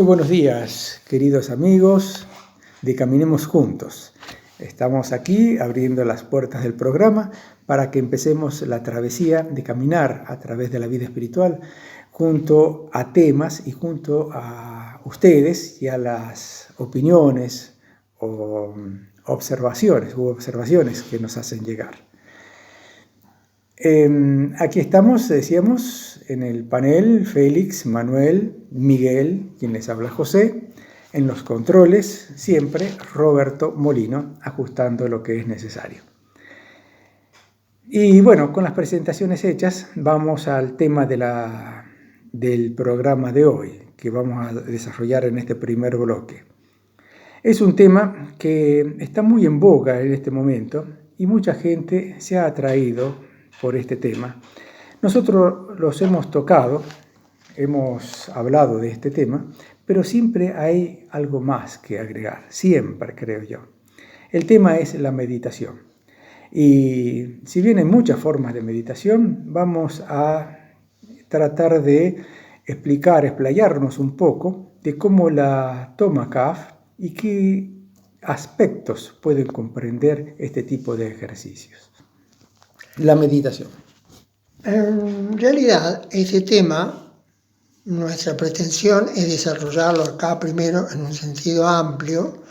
buenos días, queridos amigos de Caminemos Juntos. Estamos aquí abriendo las puertas del programa para que empecemos la travesía de caminar a través de la vida espiritual junto a temas y junto a ustedes y a las opiniones o observaciones que nos hacen llegar. Aquí estamos, decíamos, en el panel Félix, Manuel, Miguel, quien les habla José, en los controles siempre Roberto Molino, ajustando lo que es necesario. Y bueno, con las presentaciones hechas, vamos al tema del programa de hoy, que vamos a desarrollar en este primer bloque. Es un tema que está muy en boga en este momento y mucha gente se ha atraído por este tema. Nosotros los hemos tocado, hemos hablado de este tema, pero siempre hay algo más que agregar, siempre creo yo. El tema es la meditación. Y si bien hay muchas formas de meditación, vamos a tratar de explayarnos un poco de cómo la toma CAF y qué aspectos pueden comprender este tipo de ejercicios. La meditación. En realidad, este tema, nuestra pretensión es desarrollarlo acá primero en un sentido amplio,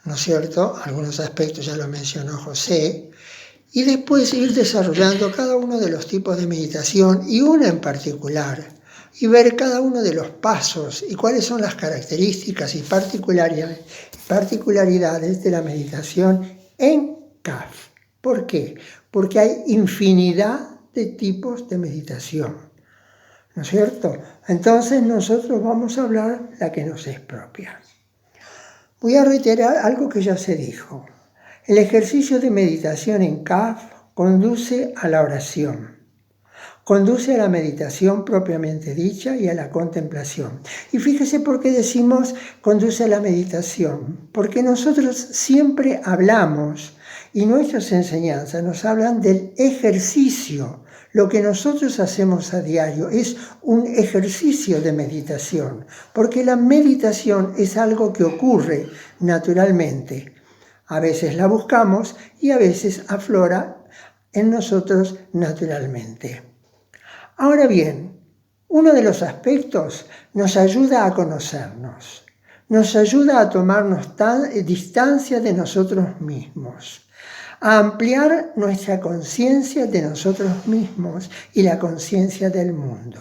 ¿no es cierto? Algunos aspectos ya lo mencionó José, y después ir desarrollando cada uno de los tipos de meditación y una en particular, y ver cada uno de los pasos y cuáles son las características y particularidades de la meditación en CAF. ¿Por qué? Porque hay infinidad de tipos de meditación, ¿no es cierto? Entonces nosotros vamos a hablar la que nos es propia. Voy a reiterar algo que ya se dijo. El ejercicio de meditación en CAF conduce a la oración, conduce a la meditación propiamente dicha y a la contemplación. Y fíjese por qué decimos conduce a la meditación, porque nosotros siempre hablamos y nuestras enseñanzas nos hablan del ejercicio. Lo que nosotros hacemos a diario es un ejercicio de meditación, porque la meditación es algo que ocurre naturalmente. A veces la buscamos y a veces aflora en nosotros naturalmente. Ahora bien, uno de los aspectos nos ayuda a conocernos, nos ayuda a tomarnos distancia de nosotros mismos, a ampliar nuestra conciencia de nosotros mismos y la conciencia del mundo.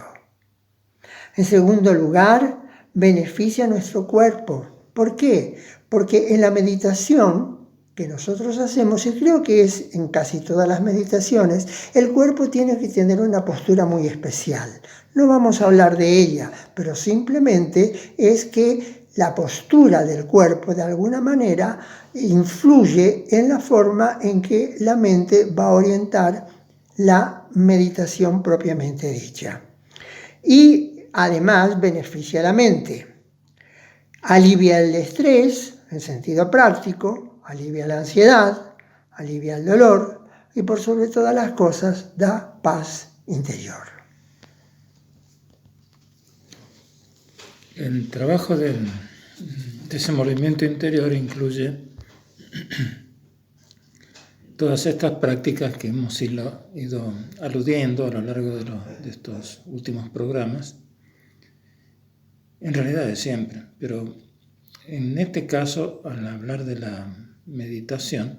En segundo lugar, beneficia a nuestro cuerpo. ¿Por qué? Porque en la meditación que nosotros hacemos, y creo que es en casi todas las meditaciones, el cuerpo tiene que tener una postura muy especial. No vamos a hablar de ella, pero simplemente es que la postura del cuerpo de alguna manera influye en la forma en que la mente va a orientar la meditación propiamente dicha. Y además beneficia a la mente. Alivia el estrés en sentido práctico, alivia la ansiedad, alivia el dolor y por sobre todas las cosas da paz interior. El trabajo de desenvolvimiento interior incluye todas estas prácticas que hemos ido aludiendo a lo largo de estos últimos programas, en realidad de siempre, pero en este caso, al hablar de la meditación,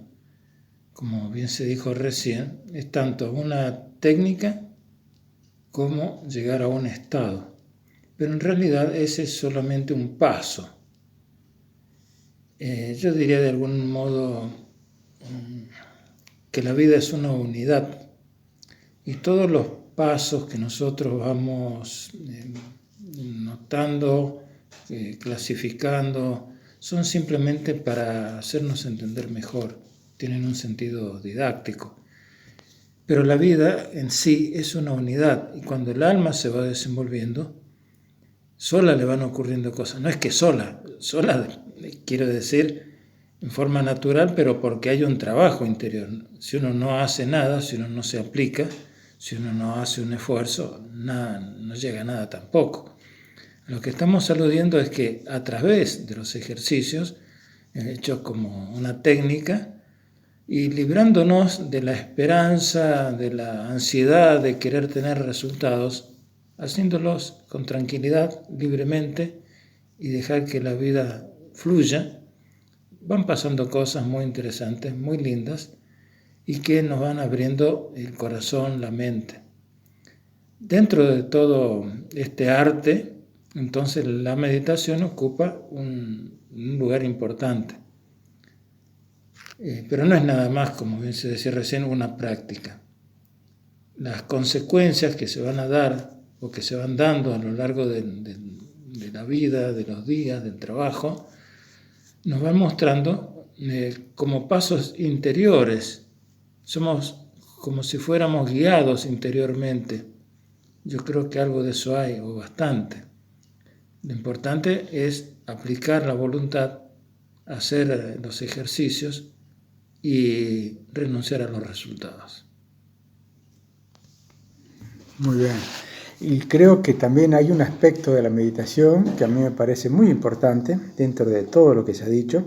como bien se dijo recién, es tanto una técnica como llegar a un estado. Pero en realidad ese es solamente un paso. Yo diría de algún modo que la vida es una unidad y todos los pasos que nosotros vamos notando, clasificando, son simplemente para hacernos entender mejor, tienen un sentido didáctico. Pero la vida en sí es una unidad y cuando el alma se va desenvolviendo, sola le van ocurriendo cosas. No es que sola quiero decir en forma natural, pero porque hay un trabajo interior. Si uno no hace nada, si uno no se aplica, si uno no hace un esfuerzo, nada, no llega a nada tampoco. Lo que estamos aludiendo es que a través de los ejercicios, hechos como una técnica, y librándonos de la esperanza, de la ansiedad de querer tener resultados, haciéndolos con tranquilidad, libremente, y dejar que la vida fluya, van pasando cosas muy interesantes, muy lindas, y que nos van abriendo el corazón, la mente. Dentro de todo este arte, entonces la meditación ocupa un lugar importante. Pero no es nada más, como bien se decía recién, una práctica. Las consecuencias que se van a dar o que se van dando a lo largo de la vida, de los días, del trabajo, nos van mostrando como pasos interiores. Somos como si fuéramos guiados interiormente. Yo creo que algo de eso hay, o bastante. Lo importante es aplicar la voluntad, hacer los ejercicios y renunciar a los resultados. Muy bien. Y creo que también hay un aspecto de la meditación que a mí me parece muy importante dentro de todo lo que se ha dicho.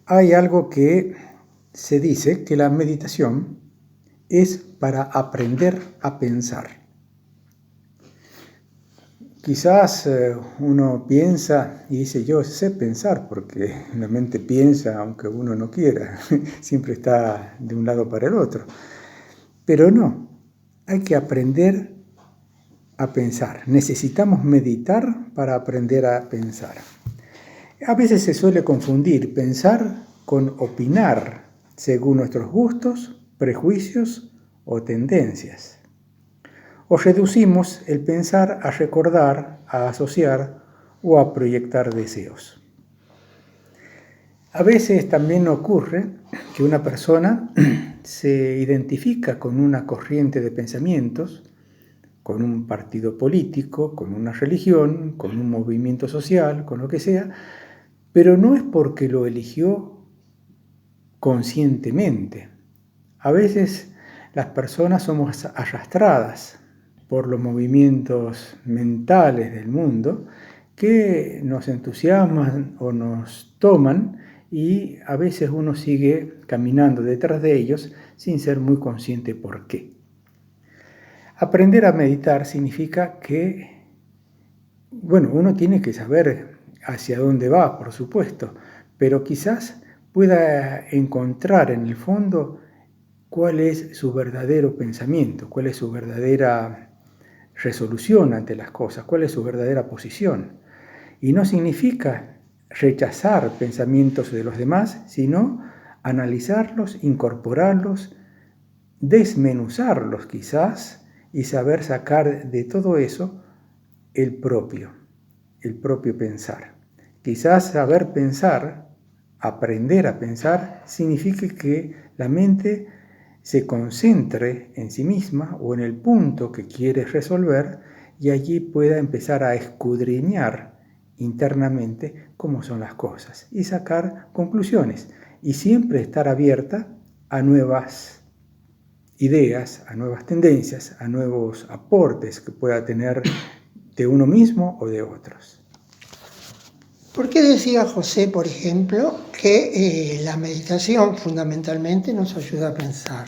Hay algo que se dice que la meditación es para aprender a pensar. Quizás uno piensa y dice, yo sé pensar, porque la mente piensa aunque uno no quiera, siempre está de un lado para el otro. Pero no, hay que aprender a pensar. Necesitamos meditar para aprender a pensar. A veces se suele confundir pensar con opinar según nuestros gustos, prejuicios o tendencias. O reducimos el pensar a recordar, a asociar o a proyectar deseos. A veces también ocurre que una persona se identifica con una corriente de pensamientos, con un partido político, con una religión, con un movimiento social, con lo que sea, pero no es porque lo eligió conscientemente. A veces las personas somos arrastradas por los movimientos mentales del mundo que nos entusiasman o nos toman y a veces uno sigue caminando detrás de ellos sin ser muy consciente por qué. Aprender a meditar significa que, uno tiene que saber hacia dónde va, por supuesto, pero quizás pueda encontrar en el fondo cuál es su verdadero pensamiento, cuál es su verdadera resolución ante las cosas, cuál es su verdadera posición. Y no significa rechazar pensamientos de los demás, sino analizarlos, incorporarlos, desmenuzarlos quizás y saber sacar de todo eso el propio pensar. Quizás saber pensar, aprender a pensar, significa que la mente se concentre en sí misma o en el punto que quiere resolver y allí pueda empezar a escudriñar internamente cómo son las cosas y sacar conclusiones y siempre estar abierta a nuevas ideas, a nuevas tendencias, a nuevos aportes que pueda tener de uno mismo o de otros. ¿Por qué decía José, por ejemplo, que la meditación fundamentalmente nos ayuda a pensar?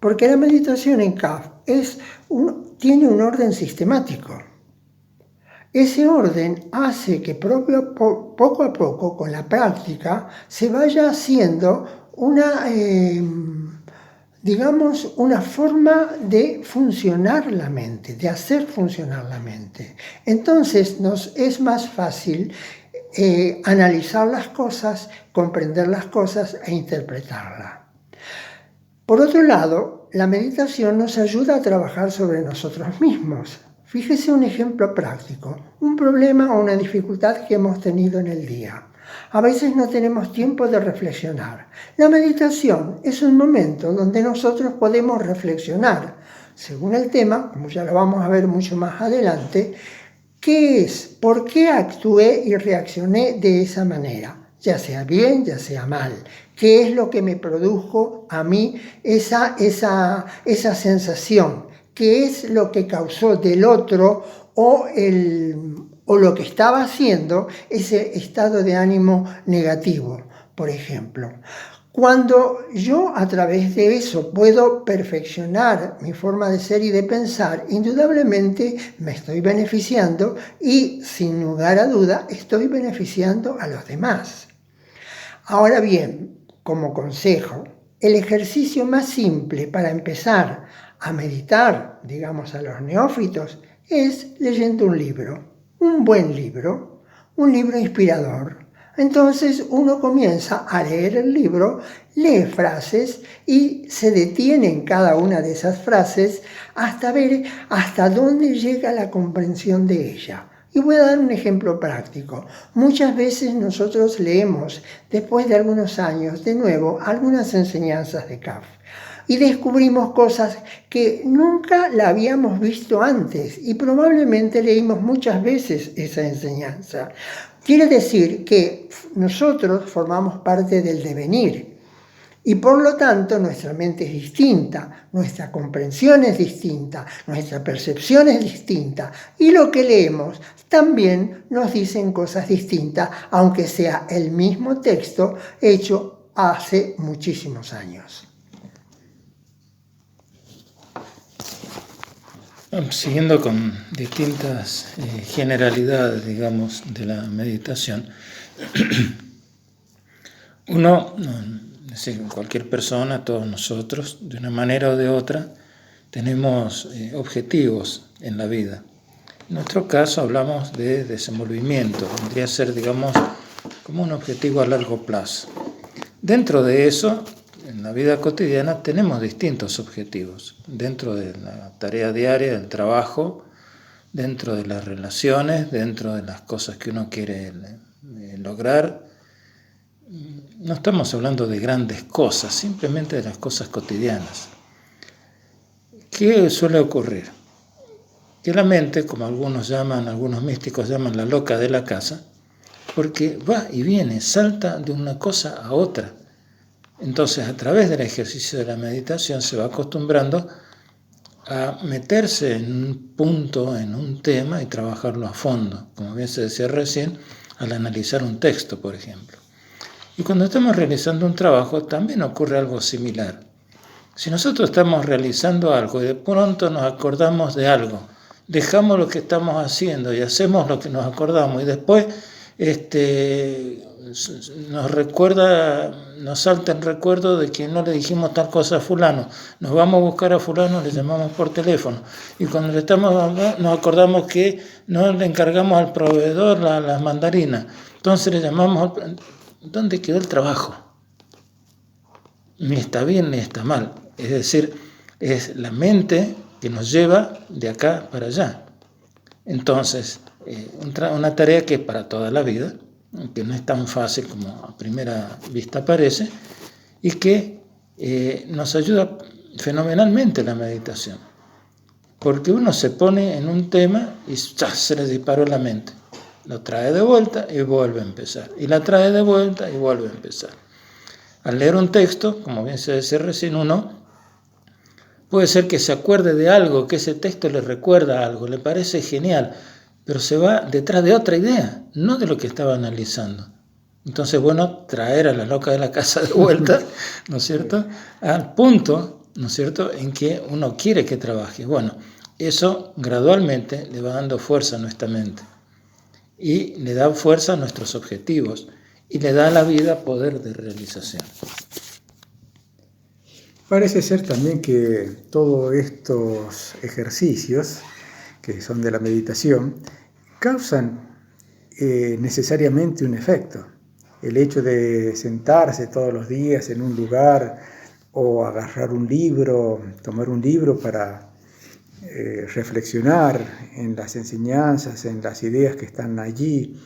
Porque la meditación en CAF tiene un orden sistemático. Ese orden hace que poco a poco, con la práctica, se vaya haciendo una forma de funcionar la mente, de hacer funcionar la mente. Entonces nos es más fácil analizar las cosas, comprender las cosas e interpretarlas. Por otro lado, la meditación nos ayuda a trabajar sobre nosotros mismos. Fíjese un ejemplo práctico, un problema o una dificultad que hemos tenido en el día. A veces no tenemos tiempo de reflexionar. La meditación es un momento donde nosotros podemos reflexionar, según el tema, como ya lo vamos a ver mucho más adelante, ¿qué es? ¿Por qué actué y reaccioné de esa manera? Ya sea bien, ya sea mal. ¿Qué es lo que me produjo a mí esa sensación? ¿Qué es lo que causó del otro o o lo que estaba haciendo, ese estado de ánimo negativo, por ejemplo. Cuando yo a través de eso puedo perfeccionar mi forma de ser y de pensar, indudablemente me estoy beneficiando y, sin lugar a duda, estoy beneficiando a los demás. Ahora bien, como consejo, el ejercicio más simple para empezar a meditar, digamos a los neófitos, es leyendo un libro, un buen libro, un libro inspirador. Entonces uno comienza a leer el libro, lee frases y se detiene en cada una de esas frases hasta ver hasta dónde llega la comprensión de ella. Y voy a dar un ejemplo práctico. Muchas veces nosotros leemos, después de algunos años, de nuevo, algunas enseñanzas de CAF. Y descubrimos cosas que nunca la habíamos visto antes y probablemente leímos muchas veces esa enseñanza. Quiere decir que nosotros formamos parte del devenir y por lo tanto nuestra mente es distinta, nuestra comprensión es distinta, nuestra percepción es distinta y lo que leemos también nos dicen cosas distintas, aunque sea el mismo texto hecho hace muchísimos años. Siguiendo con distintas generalidades, digamos, de la meditación, uno, es decir, cualquier persona, todos nosotros, de una manera o de otra, tenemos objetivos en la vida. En nuestro caso hablamos de desenvolvimiento, vendría a ser, digamos, como un objetivo a largo plazo. Dentro de eso, en la vida cotidiana tenemos distintos objetivos, dentro de la tarea diaria, del trabajo, dentro de las relaciones, dentro de las cosas que uno quiere lograr. No estamos hablando de grandes cosas, simplemente de las cosas cotidianas. ¿Qué suele ocurrir? Que la mente, como algunos místicos llaman la loca de la casa, porque va y viene, salta de una cosa a otra. Entonces, a través del ejercicio de la meditación se va acostumbrando a meterse en un punto, en un tema y trabajarlo a fondo, como bien se decía recién, al analizar un texto, por ejemplo. Y cuando estamos realizando un trabajo también ocurre algo similar. Si nosotros estamos realizando algo y de pronto nos acordamos de algo, dejamos lo que estamos haciendo y hacemos lo que nos acordamos y después nos salta el recuerdo de que no le dijimos tal cosa a fulano, nos vamos a buscar a fulano, le llamamos por teléfono y cuando nos acordamos que no le encargamos al proveedor las mandarinas, entonces le llamamos, ¿dónde quedó el trabajo? Ni está bien ni está mal, es decir, es la mente que nos lleva de acá para allá. Entonces, una tarea que es para toda la vida, que no es tan fácil como a primera vista parece, y que nos ayuda fenomenalmente la meditación, porque uno se pone en un tema y se le disparó la mente, lo trae de vuelta y vuelve a empezar, y la trae de vuelta y vuelve a empezar. Al leer un texto, como bien se decía recién, uno puede ser que se acuerde de algo, que ese texto le recuerda algo, le parece genial, pero se va detrás de otra idea, no de lo que estaba analizando. Entonces, bueno, traer a la loca de la casa de vuelta, ¿no es cierto?, al punto, ¿no es cierto?, en que uno quiere que trabaje. Bueno, eso gradualmente le va dando fuerza a nuestra mente y le da fuerza a nuestros objetivos y le da a la vida poder de realización. Parece ser también que todos estos ejercicios, que son de la meditación, causan necesariamente un efecto. El hecho de sentarse todos los días en un lugar o agarrar un libro, tomar un libro para reflexionar en las enseñanzas, en las ideas que están allí,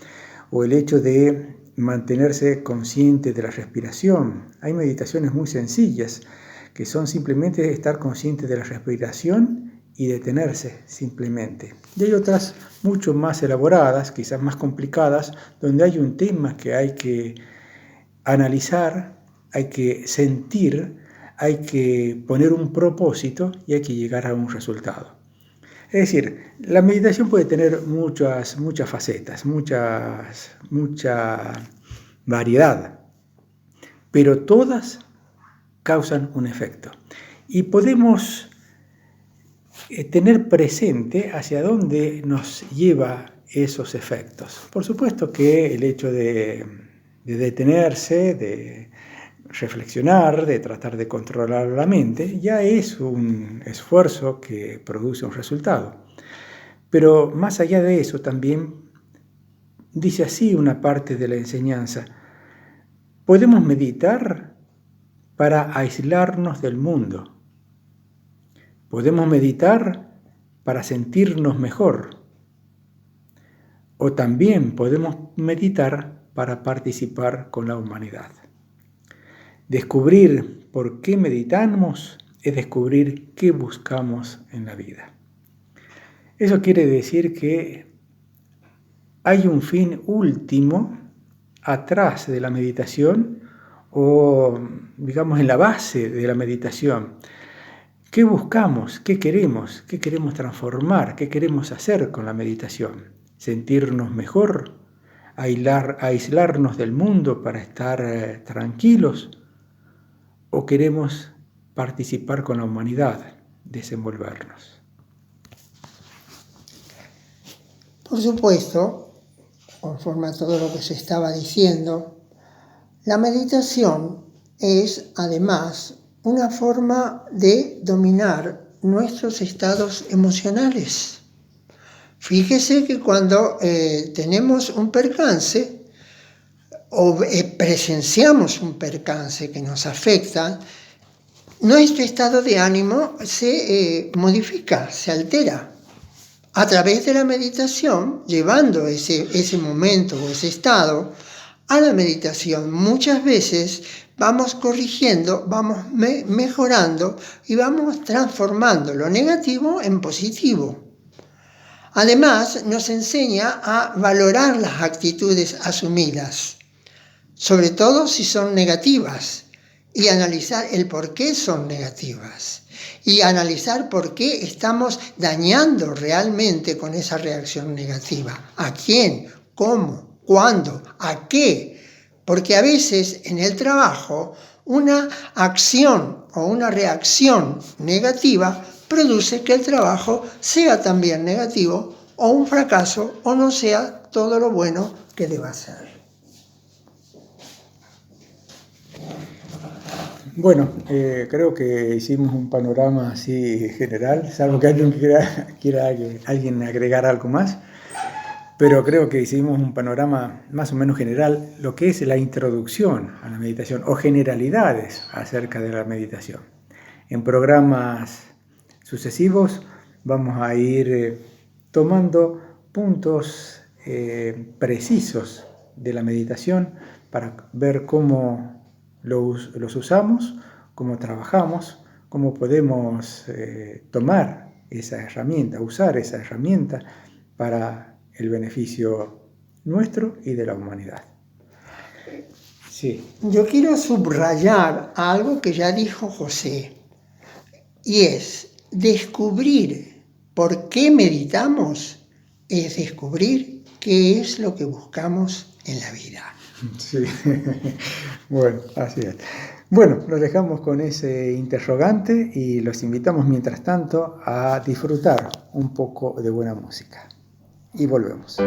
o el hecho de mantenerse consciente de la respiración. Hay meditaciones muy sencillas que son simplemente estar consciente de la respiración y detenerse simplemente. Y hay otras mucho más elaboradas, quizás más complicadas, donde hay un tema que hay que analizar, hay que sentir, hay que poner un propósito y hay que llegar a un resultado. Es decir, la meditación puede tener muchas facetas, mucha variedad, pero todas causan un efecto. Y podemos tener presente hacia dónde nos lleva esos efectos. Por supuesto que el hecho de detenerse, de reflexionar, de tratar de controlar la mente, ya es un esfuerzo que produce un resultado. Pero más allá de eso también dice así una parte de la enseñanza: podemos meditar para aislarnos del mundo. Podemos meditar para sentirnos mejor. O también podemos meditar para participar con la humanidad. Descubrir por qué meditamos es descubrir qué buscamos en la vida. Eso quiere decir que hay un fin último atrás de la meditación, o digamos en la base de la meditación. ¿Qué buscamos? ¿Qué queremos? ¿Qué queremos transformar? ¿Qué queremos hacer con la meditación? ¿Sentirnos mejor? ¿Aislarnos del mundo para estar tranquilos? ¿O queremos participar con la humanidad, desenvolvernos? Por supuesto, conforme a todo lo que se estaba diciendo, la meditación es además una forma de dominar nuestros estados emocionales. Fíjese que cuando tenemos un percance o presenciamos un percance que nos afecta, nuestro estado de ánimo se modifica, se altera. A través de la meditación, llevando ese momento o ese estado a la meditación, muchas veces vamos corrigiendo, vamos mejorando y vamos transformando lo negativo en positivo. Además, nos enseña a valorar las actitudes asumidas, sobre todo si son negativas, y analizar el por qué son negativas, y analizar por qué estamos dañando realmente con esa reacción negativa. ¿A quién? ¿Cómo? ¿Cuándo? ¿A qué? Porque a veces en el trabajo una acción o una reacción negativa produce que el trabajo sea también negativo o un fracaso o no sea todo lo bueno que deba ser. Bueno, creo que hicimos un panorama así general, salvo que alguien quiera alguien agregar algo más, pero creo que hicimos un panorama más o menos general, lo que es la introducción a la meditación o generalidades acerca de la meditación. En programas sucesivos vamos a ir tomando puntos precisos de la meditación para ver cómo los usamos, cómo trabajamos, cómo podemos tomar esa herramienta, usar esa herramienta para el beneficio nuestro y de la humanidad. Sí. Yo quiero subrayar algo que ya dijo José, y es descubrir por qué meditamos, es descubrir qué es lo que buscamos en la vida. Sí, bueno, así es. Bueno, los dejamos con ese interrogante y los invitamos mientras tanto a disfrutar un poco de buena música. Y volvemos.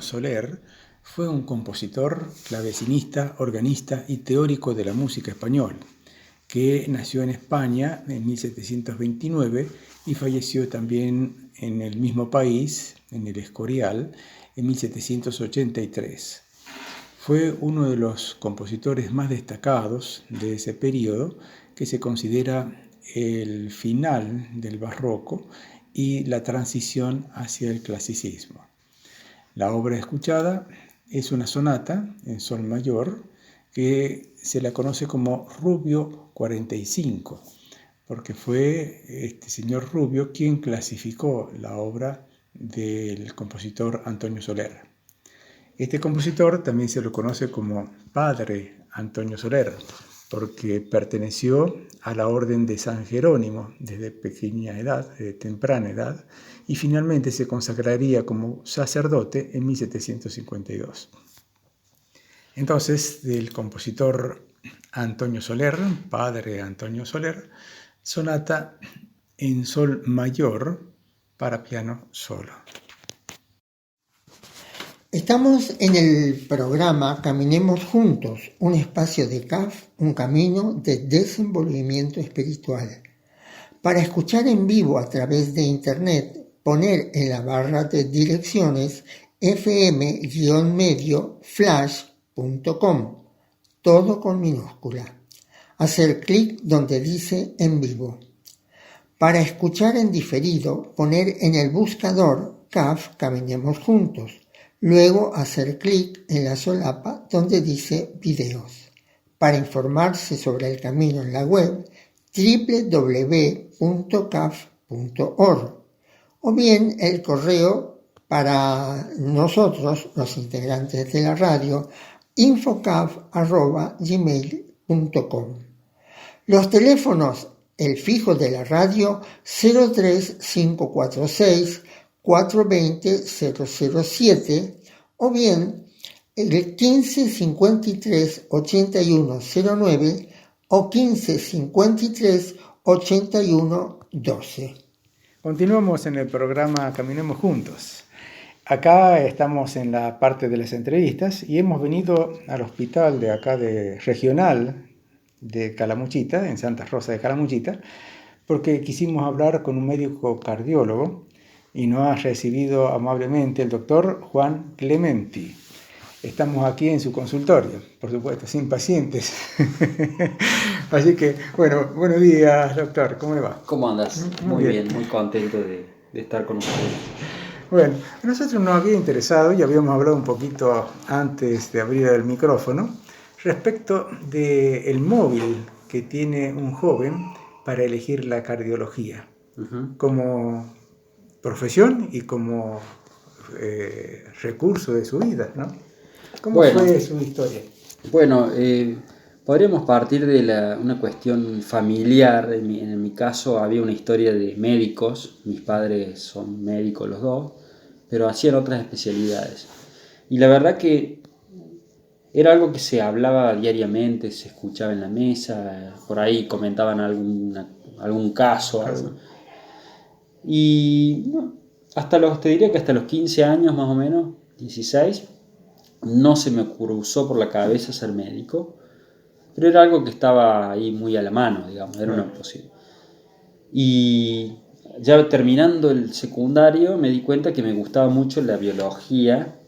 Soler fue un compositor, clavecinista, organista y teórico de la música español, que nació en España en 1729 y falleció también en el mismo país, en el Escorial, en 1783. Fue uno de los compositores más destacados de ese periodo, que se considera el final del barroco y la transición hacia el clasicismo. La obra escuchada es una sonata en sol mayor que se la conoce como Rubio 45, porque fue este señor Rubio quien clasificó la obra del compositor Antonio Soler. Este compositor también se lo conoce como Padre Antonio Soler, porque perteneció a la orden de San Jerónimo desde pequeña edad, desde temprana edad, y finalmente se consagraría como sacerdote en 1752. Entonces, del compositor Antonio Soler, Padre Antonio Soler, sonata en sol mayor para piano solo. Estamos en el programa Caminemos Juntos, un espacio de CAF, un camino de desenvolvimiento espiritual. Para escuchar en vivo a través de internet, poner en la barra de direcciones fm-medio-flash.com, todo con minúscula. Hacer clic donde dice en vivo. Para escuchar en diferido, poner en el buscador CAF Caminemos Juntos. Luego hacer clic en la solapa donde dice videos. Para informarse sobre el camino en la web, www.caf.org, o bien el correo para nosotros, los integrantes de la radio, infocaf@gmail.com. Los teléfonos, el fijo de la radio 03546 420 007 o bien el 15 53 81 09 o 15 53 81 12. Continuamos en el programa Caminemos Juntos. Acá estamos en la parte de las entrevistas y hemos venido al hospital de acá de regional de Calamuchita, en Santa Rosa de Calamuchita, porque quisimos hablar con un médico cardiólogo y nos ha recibido amablemente el doctor Juan Clementi. Estamos aquí en su consultorio, por supuesto, sin pacientes. Así que, bueno, buenos días, doctor, ¿cómo le va? ¿Cómo andas? Muy bien, muy contento de estar con ustedes. Bueno, a nosotros nos había interesado, y habíamos hablado un poquito antes de abrir el micrófono, respecto del móvil que tiene un joven para elegir la cardiología. Como profesión y como recurso de su vida, ¿no? ¿Cómo fue su historia? Bueno, podríamos partir de una cuestión familiar. En mi caso había una historia de médicos. Mis padres son médicos los dos, pero hacían otras especialidades. Y la verdad que era algo que se hablaba diariamente, se escuchaba en la mesa, por ahí comentaban algún caso. Y no, te diría que hasta los 15 años más o menos, 16, no se me cruzó por la cabeza ser médico, pero era algo que estaba ahí muy a la mano, digamos, era una posibilidad. Y ya terminando el secundario me di cuenta que me gustaba mucho la biología.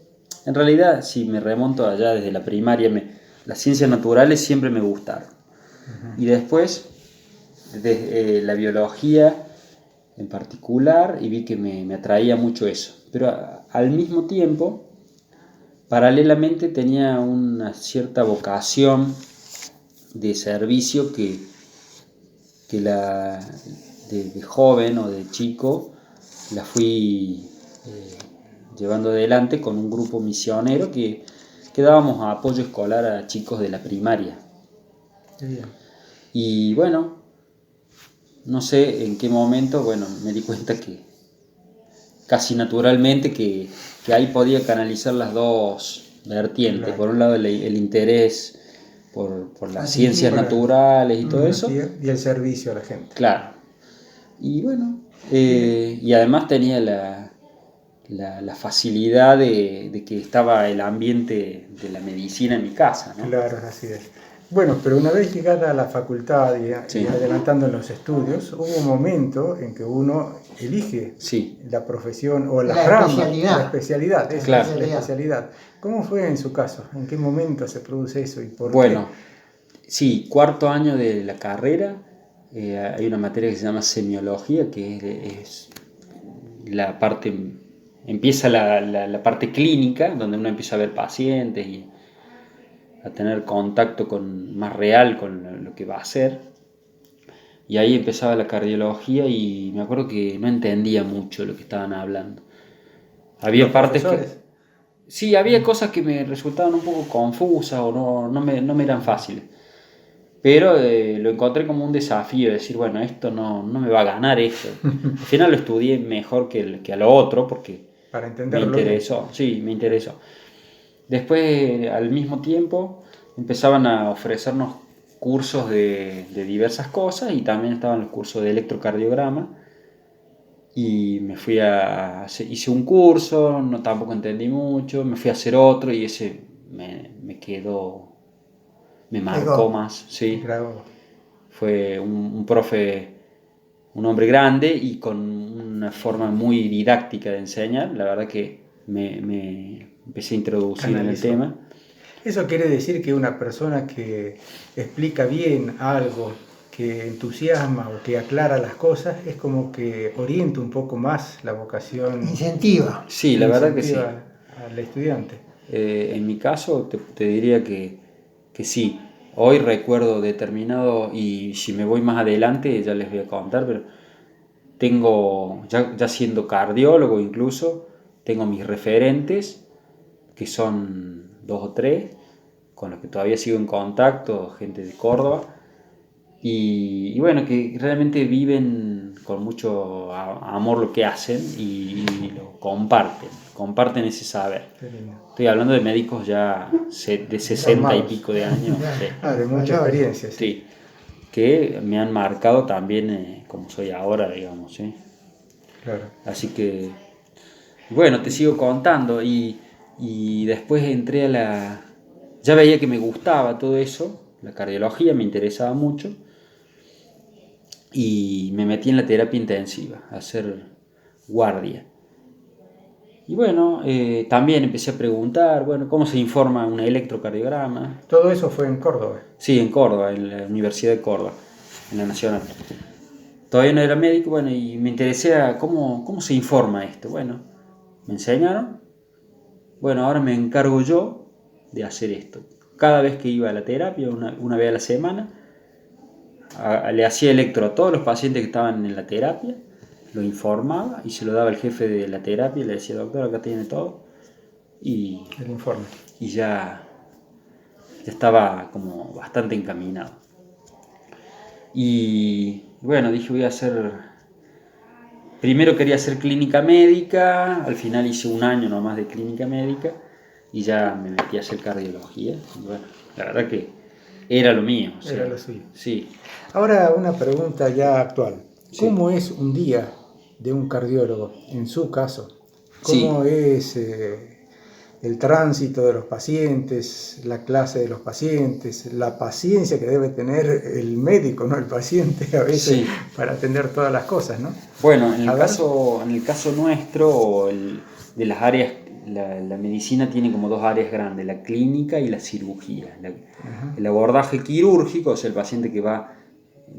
En realidad, si me remonto allá desde la primaria, las ciencias naturales siempre me gustaron. Y después, la biología en particular, y vi que me atraía mucho eso. Pero al mismo tiempo, paralelamente tenía una cierta vocación de servicio que de joven o de chico la fui llevando adelante con un grupo misionero que dábamos apoyo escolar a chicos de la primaria. Bien. Y bueno, no sé en qué momento, me di cuenta que casi naturalmente que ahí podía canalizar las dos vertientes. Claro. Por un lado el interés por las ciencias naturales y todo eso. Y el servicio a la gente. Claro. Y bueno, y además tenía la facilidad de que estaba el ambiente de la medicina en mi casa, ¿no? Claro, así es. Bueno, pero una vez llegada a la facultad Sí. y adelantando en los estudios, hubo un momento en que uno elige Sí. la profesión o la La rama, especialidad. la especialidad, esa Claro. es la especialidad. ¿Cómo fue en su caso? ¿En qué momento se produce eso y por Bueno, sí, cuarto año de la carrera, hay una materia que se llama semiología, que es la parte, empieza la parte clínica, donde uno empieza a ver pacientes y a tener contacto más real con lo que va a hacer. Y ahí empezaba la cardiología y me acuerdo que no entendía mucho lo que estaban hablando. Había los partes que... profesores? Sí, había cosas que me resultaban un poco confusas o no me eran fáciles. Pero lo encontré como un desafío, decir, bueno, esto no me va a ganar esto. Al final lo estudié mejor que a lo otro porque Para me entenderlo bien. interesó, sí, me interesó. Después, al mismo tiempo, empezaban a ofrecernos cursos de diversas cosas y también estaban los cursos de electrocardiograma. Y me fui hice un curso, no tampoco entendí mucho, me fui a hacer otro y ese me quedó, me marcó Pegó. más, sí. Bravo. Fue un profe, un hombre grande y con una forma muy didáctica de enseñar. La verdad que me empecé a introducir en el Canalizó. tema. Eso quiere decir que una persona que explica bien algo, que entusiasma o que aclara las cosas, es como que orienta un poco más la vocación. Incentiva. Sí, la verdad que sí. incentiva al estudiante. En mi caso te diría que sí. Hoy recuerdo determinado, y si me voy más adelante ya les voy a contar, pero tengo, ya siendo cardiólogo incluso, tengo mis referentes, que son 2 o 3, con los que todavía sigo en contacto, gente de Córdoba, y bueno, que realmente viven con mucho amor lo que hacen y lo comparten ese saber. Qué lindo. Estoy hablando de médicos ya de 60 y Formados. pico de años, sí. Ah, de mucha Mayores. experiencia, sí. Sí, que me han marcado también como soy ahora, digamos, ¿sí? Claro. Así que, bueno, te sigo contando y después entré ya veía que me gustaba todo eso, la cardiología me interesaba mucho y me metí en la terapia intensiva, a hacer guardia. Y bueno, también empecé a preguntar, bueno, ¿cómo se informa un electrocardiograma? Todo eso fue en Córdoba. Sí, en Córdoba, en la Universidad de Córdoba, en la Nacional. Todavía no era médico, bueno, y me interesé a cómo se informa esto. Bueno, me enseñaron. Bueno, ahora me encargo yo de hacer esto. Cada vez que iba a la terapia, una vez a la semana, le hacía electro a todos los pacientes que estaban en la terapia, lo informaba y se lo daba al jefe de la terapia y le decía, doctor, acá tiene todo. Y El informe. ya estaba como bastante encaminado. Y bueno, dije voy a hacer... Primero quería hacer clínica médica, al final hice un año nomás de clínica médica y ya me metí a hacer cardiología. Y bueno, la verdad que era lo mío. O sea, Era lo suyo. Sí. Ahora una pregunta ya actual. Sí. ¿Cómo es un día de un cardiólogo, en su caso? ¿Cómo Sí. es el tránsito de los pacientes, la clase de los pacientes, la paciencia que debe tener el médico, no el paciente, a veces, Sí. para atender todas las cosas, ¿no? Bueno, en el A ver. caso nuestro, o de las áreas, la medicina tiene como 2 áreas grandes, la clínica y la cirugía. El abordaje quirúrgico, o sea, el paciente que va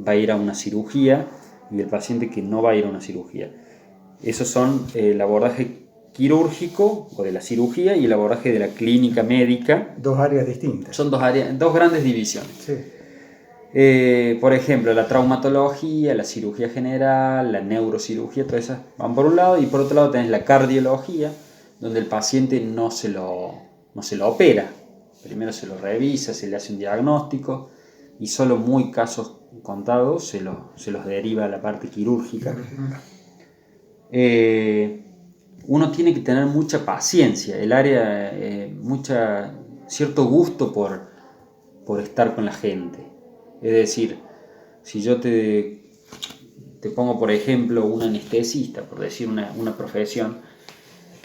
a ir a una cirugía, y el paciente que no va a ir a una cirugía. Esos son el abordaje quirúrgico o de la cirugía y el abordaje de la clínica médica. 2 áreas distintas. Son 2 grandes divisiones. Sí. Por ejemplo, la traumatología, la cirugía general, la neurocirugía, todas esas van por un lado, y por otro lado tenés la cardiología, donde el paciente no se lo opera. Primero se lo revisa, se le hace un diagnóstico y solo muy casos contados se los deriva a la parte quirúrgica. Uno tiene que tener mucha paciencia, el área, cierto gusto por estar con la gente. Es decir, si yo te pongo, por ejemplo, un anestesista, por decir una profesión,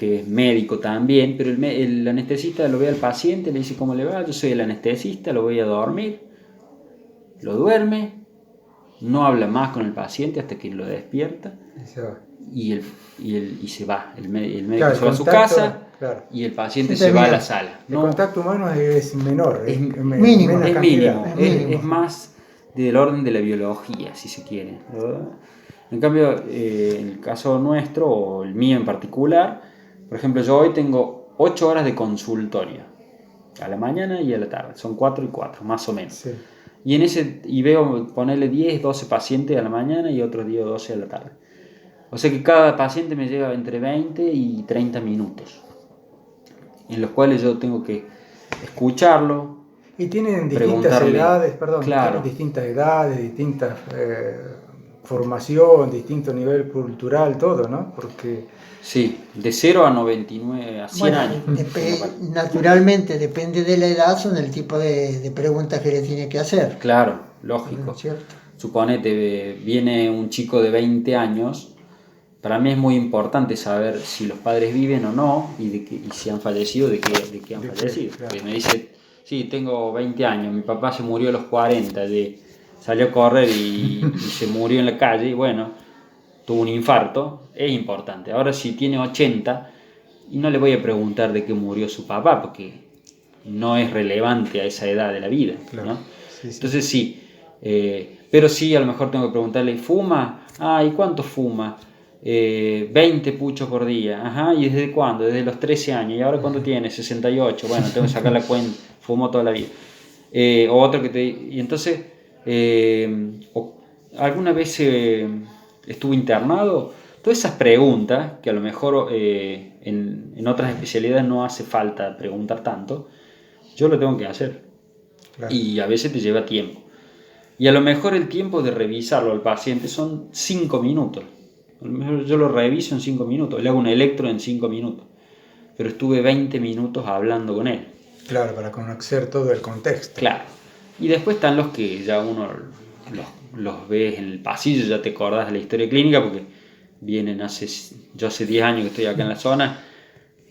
que es médico también, pero el anestesista lo ve al paciente, le dice cómo le va, yo soy el anestesista, lo voy a dormir, lo duerme, no habla más con el paciente hasta que lo despierta Y se va. y se va. El médico Claro, se va a su contacto, casa claro. y el paciente Sí, se va a termina. la sala. El contacto humano es menor, Es mínimo. menos es cantidad. mínimo, es mínimo. es más del orden de la biología, si se quiere, ¿no? En cambio, en el caso nuestro, o el mío en particular, por ejemplo, yo hoy tengo 8 horas de consultorio, a la mañana y a la tarde, son 4 y 4, más o menos. Sí. Y veo ponerle 10, 12 pacientes a la mañana y otros 10 o 12 a la tarde. O sea que cada paciente me lleva entre 20 y 30 minutos, en los cuales yo tengo que escucharlo, Y tienen distintas preguntarle, edades, perdón, claro. tienen distintas edades, distintas formación, distinto nivel cultural, todo, ¿no? Porque Sí, de 0 a 99, a 100 Bueno, años. naturalmente depende de la edad, son el tipo de preguntas que le tiene que hacer. Claro, lógico. ¿No es cierto? Suponete, viene un chico de 20 años, para mí es muy importante saber si los padres viven o no y si han fallecido, de qué han De qué, fallecido. claro. Porque me dice, sí, tengo 20 años, mi papá se murió a los 40, salió a correr y se murió en la calle y bueno, tuvo un infarto, es importante. Ahora si tiene 80, y no le voy a preguntar de qué murió su papá, porque no es relevante a esa edad de la vida, Claro. ¿no? Sí, sí. Entonces sí, pero sí, a lo mejor tengo que preguntarle, ¿fuma? Ah, ¿y cuánto fuma? 20 puchos por día. Ajá, ¿y desde cuándo? Desde los 13 años. ¿Y ahora cuánto tiene? 68. Bueno, tengo que sacar la cuenta. Fumó toda la vida. O otro que te... Y entonces, ¿alguna vez estuvo internado? Todas esas preguntas, que a lo mejor en otras especialidades no hace falta preguntar tanto, yo lo tengo que hacer. Claro. Y a veces te lleva tiempo. Y a lo mejor el tiempo de revisarlo al paciente son 5 minutos. A lo mejor yo lo reviso en 5 minutos, le hago un electro en 5 minutos. Pero estuve 20 minutos hablando con él. Claro, para conocer todo el contexto. Claro. Y después están los que ya uno los ves en el pasillo, ya te acordás de la historia clínica, porque vienen yo hace 10 años que estoy acá en la zona,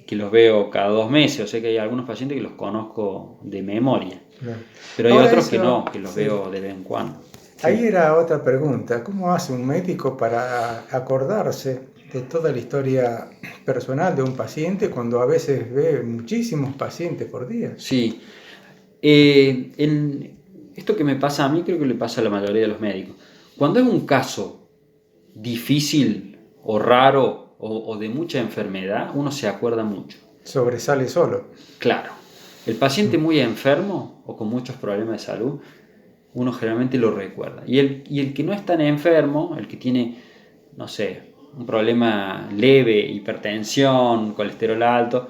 que los veo cada 2 meses, o sea que hay algunos pacientes que los conozco de memoria. Claro. Pero hay Ahora otros eso, que no, que los sí. veo de vez en cuando. Ahí era otra pregunta. ¿Cómo hace un médico para acordarse de toda la historia personal de un paciente cuando a veces ve muchísimos pacientes por día? Sí. Esto que me pasa a mí creo que le pasa a la mayoría de los médicos. Cuando es un caso difícil o raro o de mucha enfermedad, uno se acuerda mucho. Sobresale solo. Claro. El paciente muy enfermo o con muchos problemas de salud, uno generalmente lo recuerda. Y el que no es tan enfermo, el que tiene, no sé, un problema leve, hipertensión, colesterol alto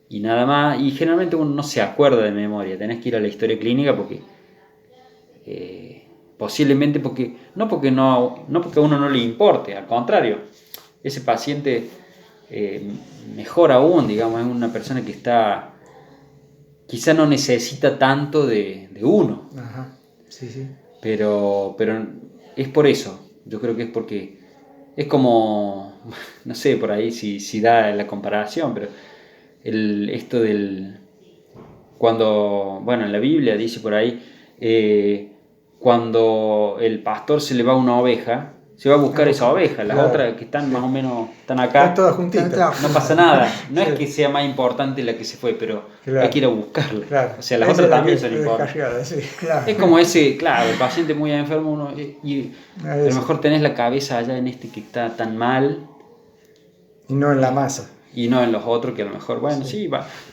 y nada más, y generalmente uno no se acuerda de memoria, tenés que ir a la historia clínica porque posiblemente no porque a uno no le importe, al contrario, ese paciente mejor aún, digamos, es una persona que está, quizá no necesita tanto de uno. Ajá. Sí, sí. Pero es por eso, yo creo que es porque es como, no sé por ahí si da la comparación, pero esto cuando, bueno, en la Biblia dice por ahí, cuando el pastor se le va una oveja, se va a buscar esa oveja, las Claro, otras que están sí. más o menos, están acá, Están todas juntitas. no pasa nada, no Sí. es que sea más importante la que se fue, pero Claro. hay que ir a buscarla, Claro. o sea, las Esa otras es la también que son fue importantes. descarriada, sí. Claro. Es como ese, claro, el paciente muy enfermo, y a lo Eso. mejor tenés la cabeza allá en este que está tan mal Y no en la masa. y no en los otros que a lo mejor, bueno, sí,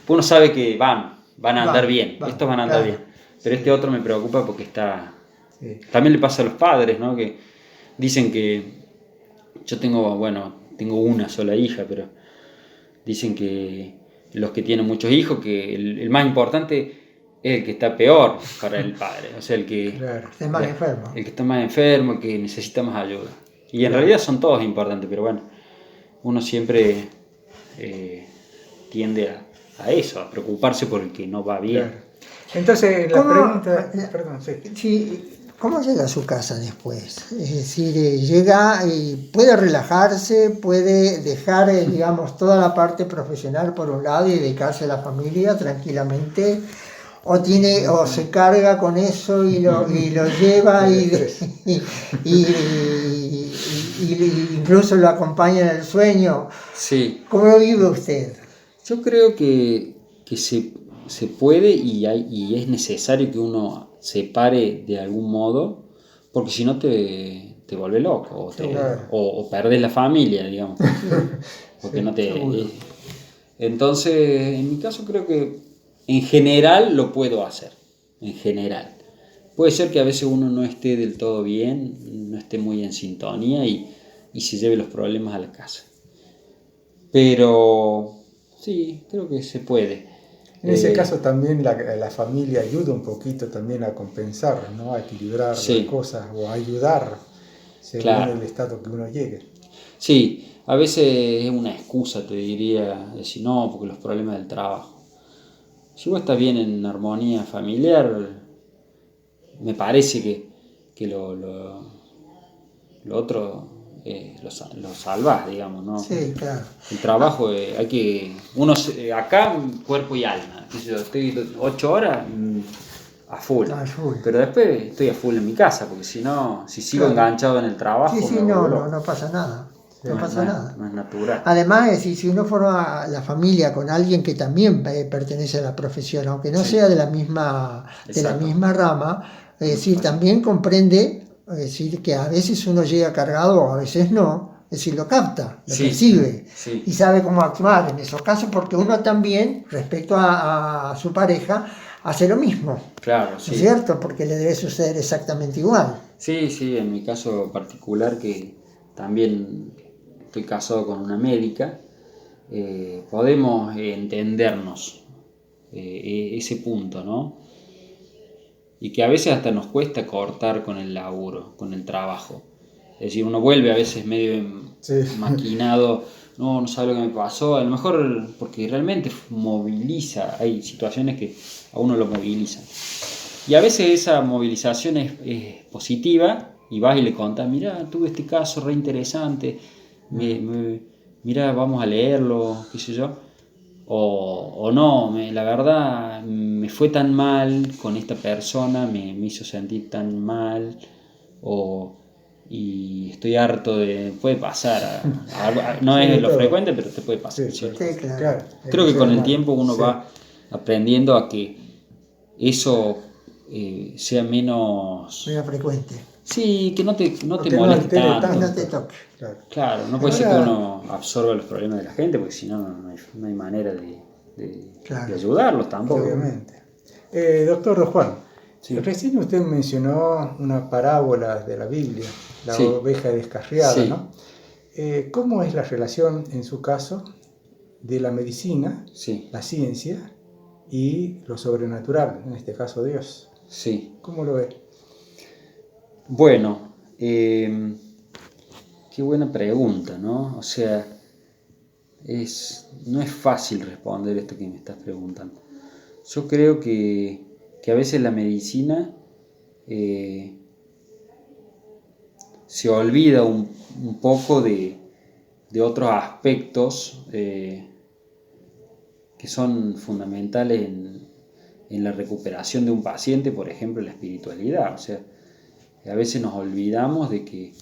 uno sabe que van a andar Van, bien, van, estos van a andar claro. bien, pero este otro me preocupa porque está... Sí. También le pasa a los padres, ¿no? Que dicen que yo tengo una sola hija, pero dicen que los que tienen muchos hijos, que el más importante es el que está peor para el padre, o sea, el que... Claro. Esté más enfermo. El que está más enfermo, el que necesita más ayuda. Y en Claro. realidad son todos importantes, pero bueno, uno siempre tiende a eso, a preocuparse por el que no va bien. Claro. Entonces, la ¿Cómo- pregunta... Perdón, sí. Sí, ¿Cómo llega a su casa después? Es decir, llega y puede relajarse, puede dejar, digamos, toda la parte profesional por un lado y dedicarse a la familia tranquilamente, o se carga con eso y lo lleva y incluso lo acompaña en el sueño. Sí. ¿Cómo lo vive usted? Yo creo que se puede y es necesario que uno se pare de algún modo, porque si no te vuelve loco o perdés la familia, digamos. Porque no te... Entonces, en mi caso creo que en general lo puedo hacer, en general. Puede ser que a veces uno no esté del todo bien, no esté muy en sintonía y se lleve los problemas a la casa. Pero sí, creo que se puede. En ese caso también la familia ayuda un poquito también a compensar, ¿no? A equilibrar las cosas o a ayudar según el estado que uno llegue. Sí, a veces es una excusa, te diría, decir no, porque los problemas del trabajo. Si vos estás bien en armonía familiar, me parece que lo otro lo salvás, digamos, ¿no? Sí, claro. El trabajo hay que... acá, cuerpo y alma. Yo estoy 8 horas a full. Pero después estoy a full en mi casa, porque si no, si sigo enganchado en el trabajo... Sí, no pasa nada. No pasa nada. No es natural. Además, es decir, si uno forma la familia con alguien que también pertenece a la profesión, aunque no sea de la misma rama, es decir, también comprende, es decir, que a veces uno llega cargado o a veces no, es decir, lo capta, lo percibe y sabe cómo actuar en esos casos, porque uno también, respecto a su pareja, hace lo mismo. Claro, sí. ¿No es cierto? Porque le debe suceder exactamente igual. Sí, en mi caso particular, que también estoy casado con una médica, podemos entendernos ese punto, ¿no? Y que a veces hasta nos cuesta cortar con el laburo, con el trabajo. Es decir, uno vuelve a veces medio maquinado, no sabe lo que me pasó, a lo mejor porque realmente moviliza, hay situaciones que a uno lo movilizan. Y a veces esa movilización es positiva, y vas y le contás, mirá, tuve este caso re interesante, mirá, vamos a leerlo, qué sé yo. O no, la verdad me fue tan mal con esta persona, me hizo sentir tan mal, y estoy harto de... Puede pasar, no es lo frecuente, pero te puede pasar. Sí, claro. Creo que con el tiempo uno va aprendiendo a que eso sea menos frecuente. Sí, que no te moleste tanto. No te toque. Claro, no puede ser que uno absorba los problemas de la gente, porque si no, no hay manera de ayudarlos tampoco. Obviamente. Doctor Juan, recién usted mencionó una parábola de la Biblia, la oveja descarriada, ¿no? ¿Cómo es la relación, en su caso, de la medicina, la ciencia y lo sobrenatural, en este caso Dios? Sí. ¿Cómo lo ve? Bueno, qué buena pregunta, ¿no? O sea, no es fácil responder esto que me estás preguntando. Yo creo que a veces la medicina se olvida un poco de otros aspectos que son fundamentales en la recuperación de un paciente, por ejemplo, la espiritualidad. O sea, a veces nos olvidamos de que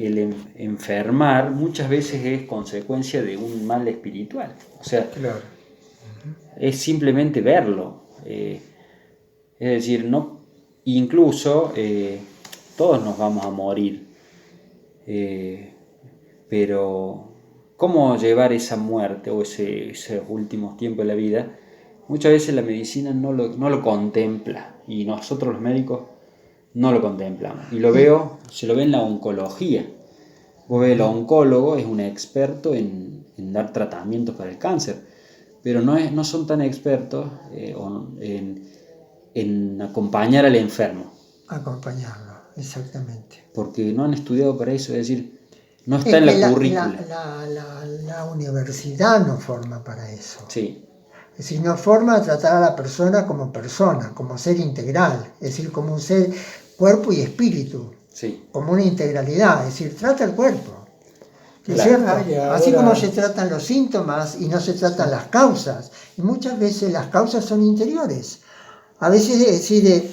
el enfermar muchas veces es consecuencia de un mal espiritual. O sea, es simplemente verlo. Es decir, no, incluso todos nos vamos a morir. Pero ¿cómo llevar esa muerte o esos últimos tiempos de la vida? Muchas veces la medicina no lo contempla, y nosotros los médicos no lo contemplamos. Y se lo ve en la oncología. Vos ves, el oncólogo es un experto en dar tratamientos para el cáncer, pero no son tan expertos en acompañar al enfermo. Acompañarlo, exactamente. Porque no han estudiado para eso, es decir, no está en la currícula. La universidad no forma para eso. Sí. Es decir, no forma a tratar a la persona, como ser integral, es decir, como un ser cuerpo y espíritu, Sí, como una integralidad, es decir, trata el cuerpo. ¿No es Claro. cierto? Y ahora- Así como se tratan los síntomas y no se tratan las causas. Y muchas veces las causas son interiores. A veces, es decir,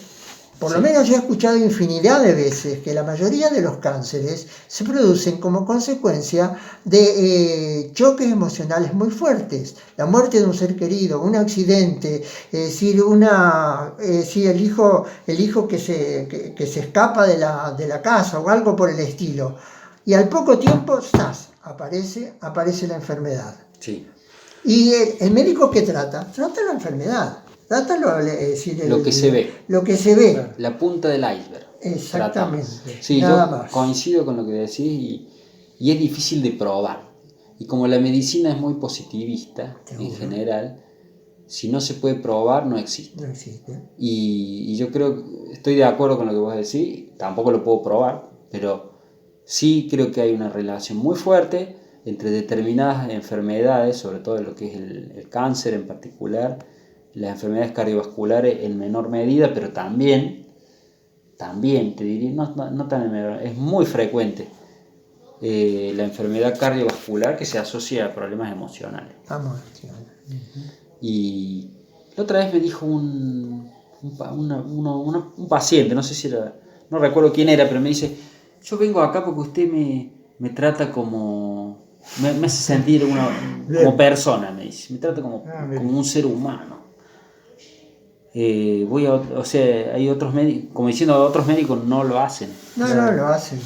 por lo menos yo he escuchado infinidad de veces que la mayoría de los cánceres se producen como consecuencia de choques emocionales muy fuertes. La muerte de un ser querido, un accidente, es decir, el hijo que se escapa de la casa o algo por el estilo. Y al poco tiempo, ¡zas!, aparece la enfermedad. sí. ¿Y el médico qué trata? Trata la enfermedad. Trata Lo que se ve. Lo que se ve. Claro. La punta del iceberg. Exactamente. Tratamos. Sí, Nada yo más. coincido con lo que decís y es difícil de probar. Y como la medicina es muy positivista en Seguro. general, si no se puede probar, no existe. No existe. Y yo creo, estoy de acuerdo con lo que vos decís, tampoco lo puedo probar, pero sí creo que hay una relación muy fuerte entre determinadas enfermedades, sobre todo lo que es el cáncer en particular, las enfermedades cardiovasculares en menor medida, pero también te diría, no tan en menor, es muy frecuente la enfermedad cardiovascular que se asocia a problemas emocionales. Vamos. Y la otra vez me dijo un paciente, no sé si era, no recuerdo quién era, pero me dice, yo vengo acá porque usted me trata como, me hace sentir como persona, me dice, me trata como un ser humano. O sea, hay otros médicos, como diciendo, otros médicos no lo hacen. No lo hacen.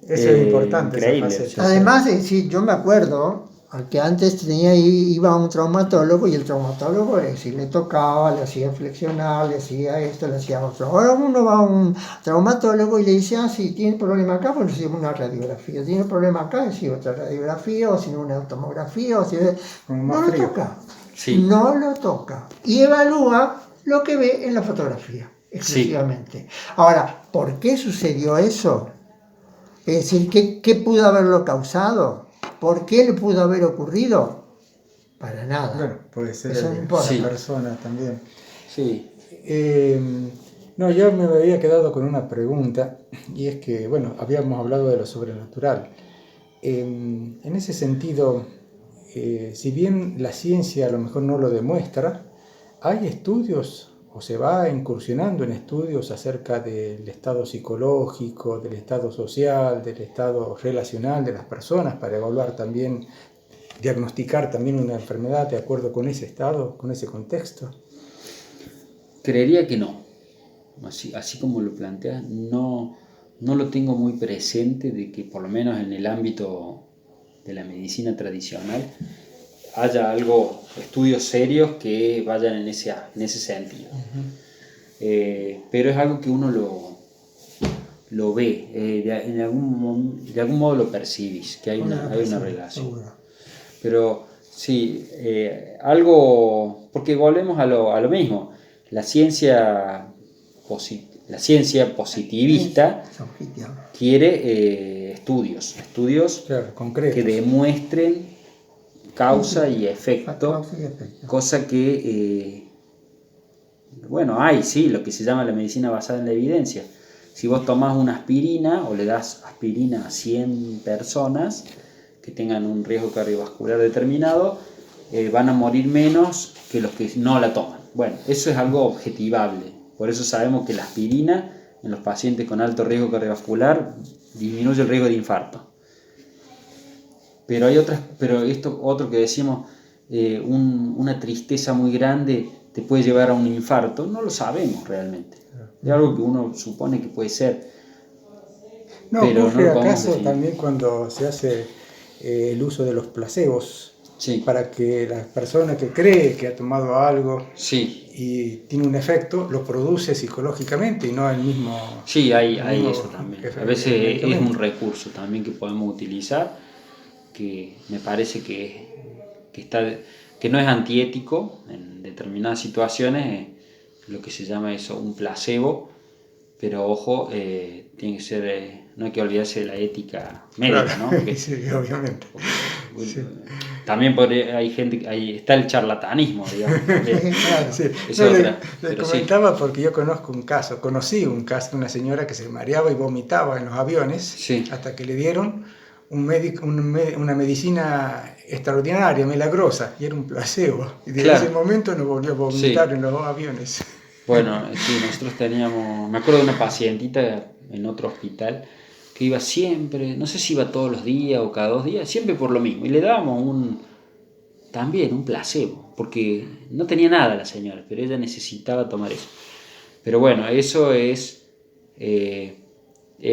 Eso es importante, increíble, esa faceta. Además, yo me acuerdo que antes iba a un traumatólogo y el traumatólogo le tocaba, le hacía flexionar, le hacía esto, le hacía otro. Ahora uno va a un traumatólogo y le dice, si tiene problema acá, pues le hacemos una radiografía. Tiene problema acá, le hacemos otra radiografía, o si no una tomografía, o si no lo toca. Sí. No lo toca. Y evalúa lo que ve en la fotografía, exclusivamente. Ahora, ¿por qué sucedió eso? Es decir, ¿qué pudo haberlo causado? ¿Por qué le pudo haber ocurrido? Para nada. Bueno, puede ser Eso no importa. la persona también. Sí. No, yo me había quedado con una pregunta, y es que, bueno, habíamos hablado de lo sobrenatural. En ese sentido, si bien la ciencia a lo mejor no lo demuestra, hay estudios o se va incursionando en estudios acerca del estado psicológico, del estado social, del estado relacional de las personas para evaluar también, diagnosticar también una enfermedad de acuerdo con ese estado, con ese contexto. Creería que no. Así como lo planteas, no lo tengo muy presente de que por lo menos en el ámbito de la medicina tradicional haya estudios serios que vayan en ese sentido. Pero es algo que uno lo ve, de algún modo lo percibís, que hay una relación. Seguro. Pero sí, porque volvemos a lo mismo, la ciencia positivista quiere estudios Claro, concretos. que demuestren causa y efecto, cosa que, hay, sí, lo que se llama la medicina basada en la evidencia. Si vos tomás una aspirina o le das aspirina a 100 personas que tengan un riesgo cardiovascular determinado, van a morir menos que los que no la toman. Bueno, eso es algo objetivable. Por eso sabemos que la aspirina en los pacientes con alto riesgo cardiovascular disminuye el riesgo de infarto. Pero esto otro que decimos, una tristeza muy grande te puede llevar a un infarto, no lo sabemos realmente. Es algo que uno supone que puede ser. No, pero ocurre no lo podemos acaso definir. también cuando se hace el uso de los placebos, Sí. para que la persona que cree que ha tomado algo Sí, y tiene un efecto, lo produce psicológicamente y no el mismo... sí, hay mismo eso también. A efecto, veces es medicamento. un recurso también que podemos utilizar, que me parece que no es antiético en determinadas situaciones, lo que se llama eso, un placebo, pero ojo, tiene que ser, no hay que olvidarse de la ética médica, Claro, ¿no? Porque sí, obviamente. También hay gente, ahí está el charlatanismo, digamos. Claro. Sí. Es No, otra, le pero comentaba porque yo conocí un caso de una señora que se mareaba y vomitaba en los aviones Sí. hasta que le dieron una medicina extraordinaria, milagrosa, y era un placebo. Y desde Claro. ese momento no volvió a vomitar Sí. en los aviones. Bueno, sí, nosotros teníamos, me acuerdo de una pacientita en otro hospital que iba siempre, no sé si iba todos los días o cada 2 días, siempre por lo mismo. Y le dábamos también un placebo, porque no tenía nada la señora, pero ella necesitaba tomar eso. Pero bueno, eso es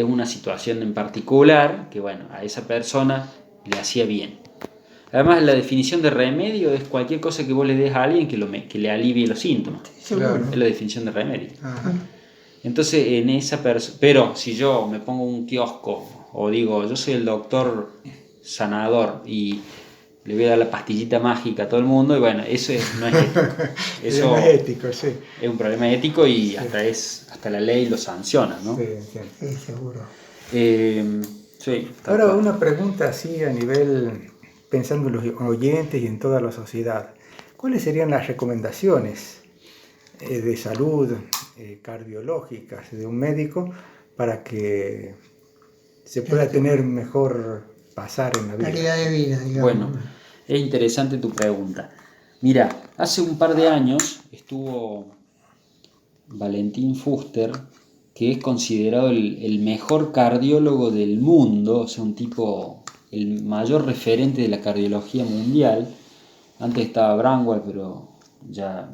una situación en particular que, bueno, a esa persona le hacía bien. Además, la definición de remedio es cualquier cosa que vos le des a alguien que le alivie los síntomas. Seguro. Es la definición de remedio. Ajá. Entonces, en esa persona. Pero si yo me pongo un kiosco o digo, yo soy el doctor sanador y le voy a dar la pastillita mágica a todo el mundo, y bueno, eso no es ético. Eso No es ético, sí. es un problema ético y hasta la ley lo sanciona, ¿no? Sí, entiendo. Sí, seguro. Sí, tal Ahora cual. una pregunta así a nivel, pensando en los oyentes y en toda la sociedad. ¿Cuáles serían las recomendaciones de salud cardiológicas de un médico para que se pueda tener mejor pasar en la vida? Calidad de vida, digamos. Bueno, es interesante tu pregunta. Mira, hace un par de años estuvo Valentín Fuster, que es considerado el mejor cardiólogo del mundo, o sea, un tipo, el mayor referente de la cardiología mundial. Antes estaba Bramwell, pero ya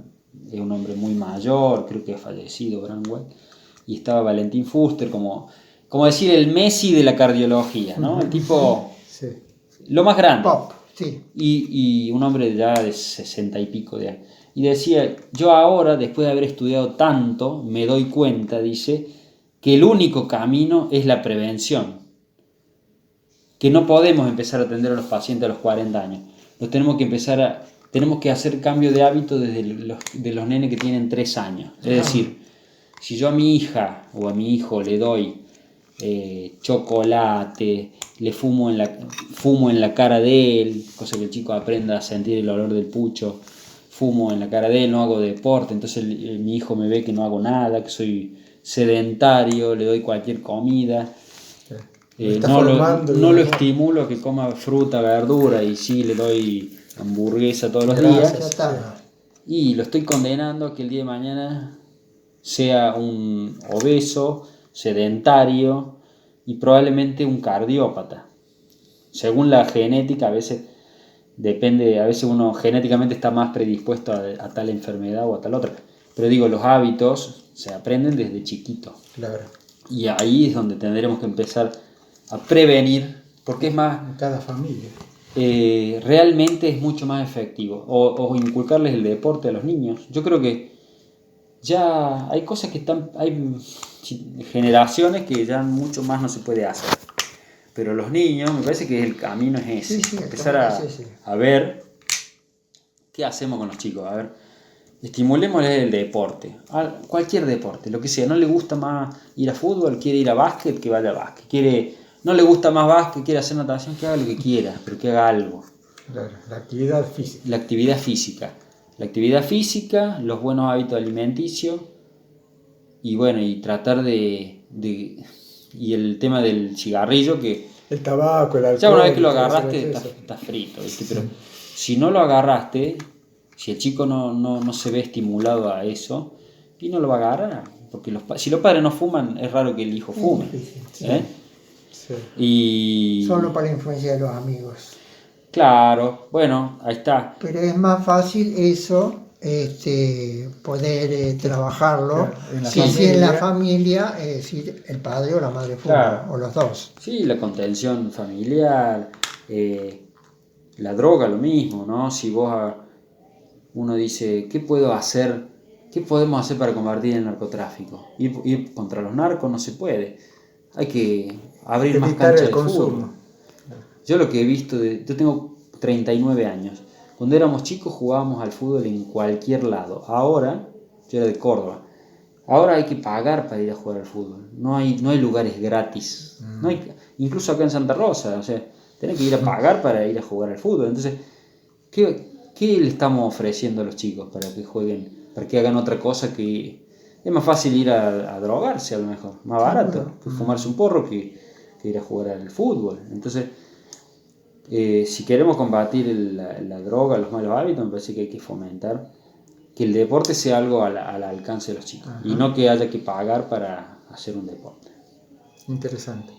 es un hombre muy mayor, creo que ha fallecido Bramwell. Y estaba Valentín Fuster, como decir el Messi de la cardiología, ¿no? El tipo, Sí. lo más grande. Pop, sí. Y un hombre ya de 60 y pico de años. Y decía, yo ahora, después de haber estudiado tanto, me doy cuenta, dice, que el único camino es la prevención. Que no podemos empezar a atender a los pacientes a los 40 años. Tenemos que hacer cambio de hábito desde los nenes que tienen 3 años. Es decir, si yo a mi hija o a mi hijo le doy chocolate, le fumo en la cara de él, cosa que el chico aprenda a sentir el olor del pucho, fumo en la cara de él, no hago deporte, entonces mi hijo me ve que no hago nada, que soy sedentario, le doy cualquier comida, no lo estimulo a que coma fruta, verdura, y sí le doy hamburguesa todos los días, Ya está. y lo estoy condenando a que el día de mañana sea un obeso, sedentario y probablemente un cardiópata. Según la genética, a veces depende, a veces uno genéticamente está más predispuesto a tal enfermedad o a tal otra. Pero digo, los hábitos se aprenden desde chiquito. Claro. Y ahí es donde tendremos que empezar a prevenir, porque es más, En cada familia. realmente es mucho más efectivo. O inculcarles el deporte a los niños. Yo creo que ya hay cosas que hay generaciones que ya mucho más no se puede hacer. Pero los niños, me parece que el camino es ese. Sí, Empezar sí. a ver qué hacemos con los chicos. A ver, estimulémosles el deporte. Cualquier deporte, lo que sea. No le gusta más ir a fútbol, quiere ir a básquet, que vaya a básquet. No le gusta más básquet, quiere hacer natación, que haga lo que quiera, pero que haga algo. Claro, la actividad física. La actividad física. La actividad física, los buenos hábitos alimenticios y bueno, y tratar y el tema del cigarrillo, que El tabaco, el alcohol. ya una vez que lo todo eso, agarraste está frito, ¿viste? Pero si no lo agarraste, si el chico no se ve estimulado a eso, y no lo va a agarrar, porque si los padres no fuman, es raro que el hijo fume. Sí. ¿Eh? Sí. Y Solo para la influencia de los amigos. claro, bueno, ahí está. Pero es más fácil eso, poder trabajarlo, Claro, si en la familia, si el padre o la madre fuma, Claro. o los dos. Sí, la contención familiar, la droga, lo mismo, ¿no? Si uno dice, ¿qué podemos hacer para combatir el narcotráfico? Ir contra los narcos no se puede. Hay que abrir más Evitar canchas el de consumo. fútbol. Yo lo que he visto, yo tengo 39 años. Cuando éramos chicos jugábamos al fútbol en cualquier lado. Ahora, yo era de Córdoba. Ahora hay que pagar para ir a jugar al fútbol. No hay lugares gratis. No hay, incluso acá en Santa Rosa, o sea, Tenés que ir a pagar para ir a jugar al fútbol. Entonces, ¿qué le estamos ofreciendo a los chicos para que jueguen, para que hagan otra cosa que es más fácil ir a drogarse a lo mejor, más barato, que fumarse un porro que ir a jugar al fútbol? Entonces, si queremos combatir la droga, los malos hábitos, me parece que hay que fomentar que el deporte sea algo al alcance de los chicos. Ajá. Y no que haya que pagar para hacer un deporte. Interesante.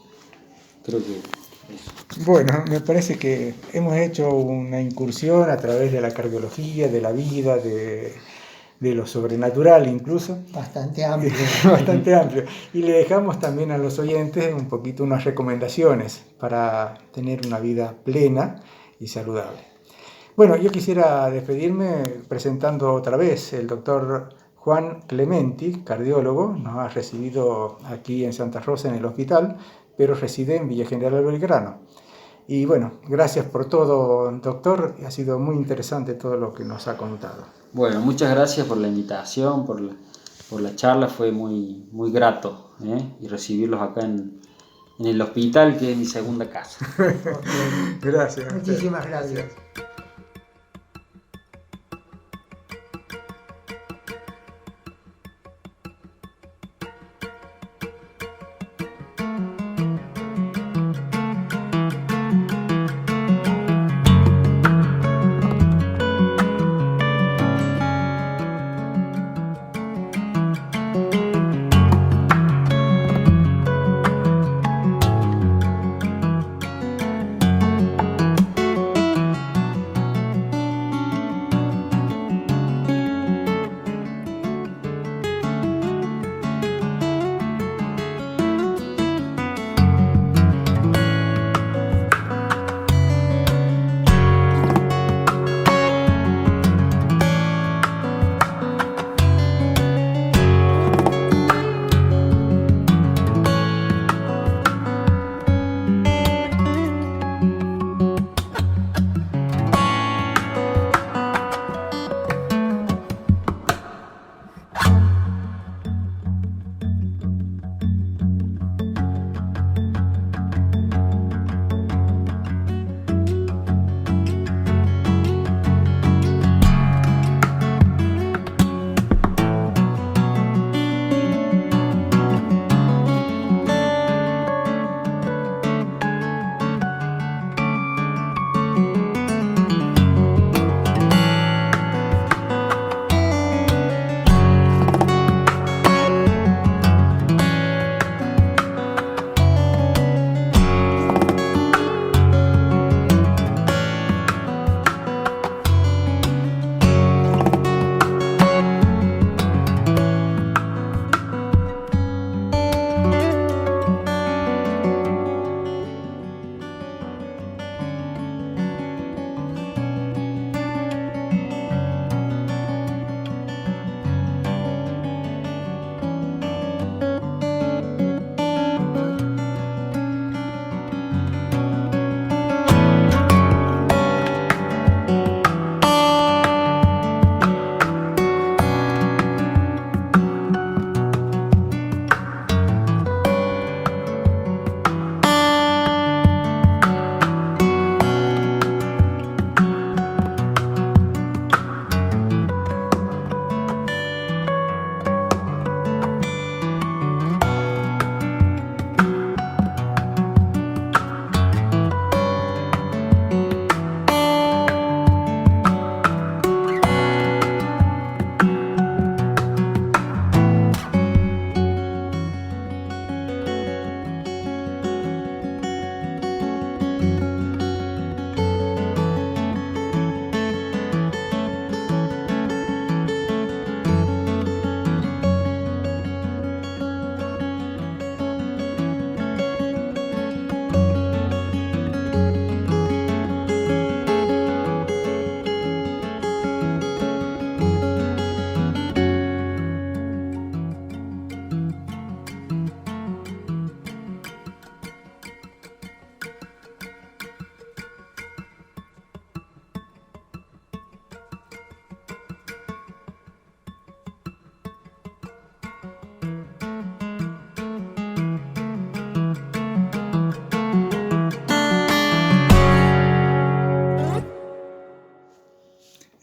Creo que eso. Bueno, me parece que hemos hecho una incursión a través de la cardiología, de la vida, de lo sobrenatural incluso. Bastante amplio. Bastante amplio. Y le dejamos también a los oyentes un poquito unas recomendaciones para tener una vida plena y saludable. Bueno, yo quisiera despedirme presentando otra vez el doctor Juan Clementi, cardiólogo, nos ha recibido aquí en Santa Rosa en el hospital, pero reside en Villa General Belgrano. Y bueno, gracias por todo, doctor, ha sido muy interesante todo lo que nos ha contado. Bueno, muchas gracias por la invitación, por la charla, fue muy, muy grato, y recibirlos acá en el hospital, que es mi segunda casa. Gracias. Muchísimas gracias.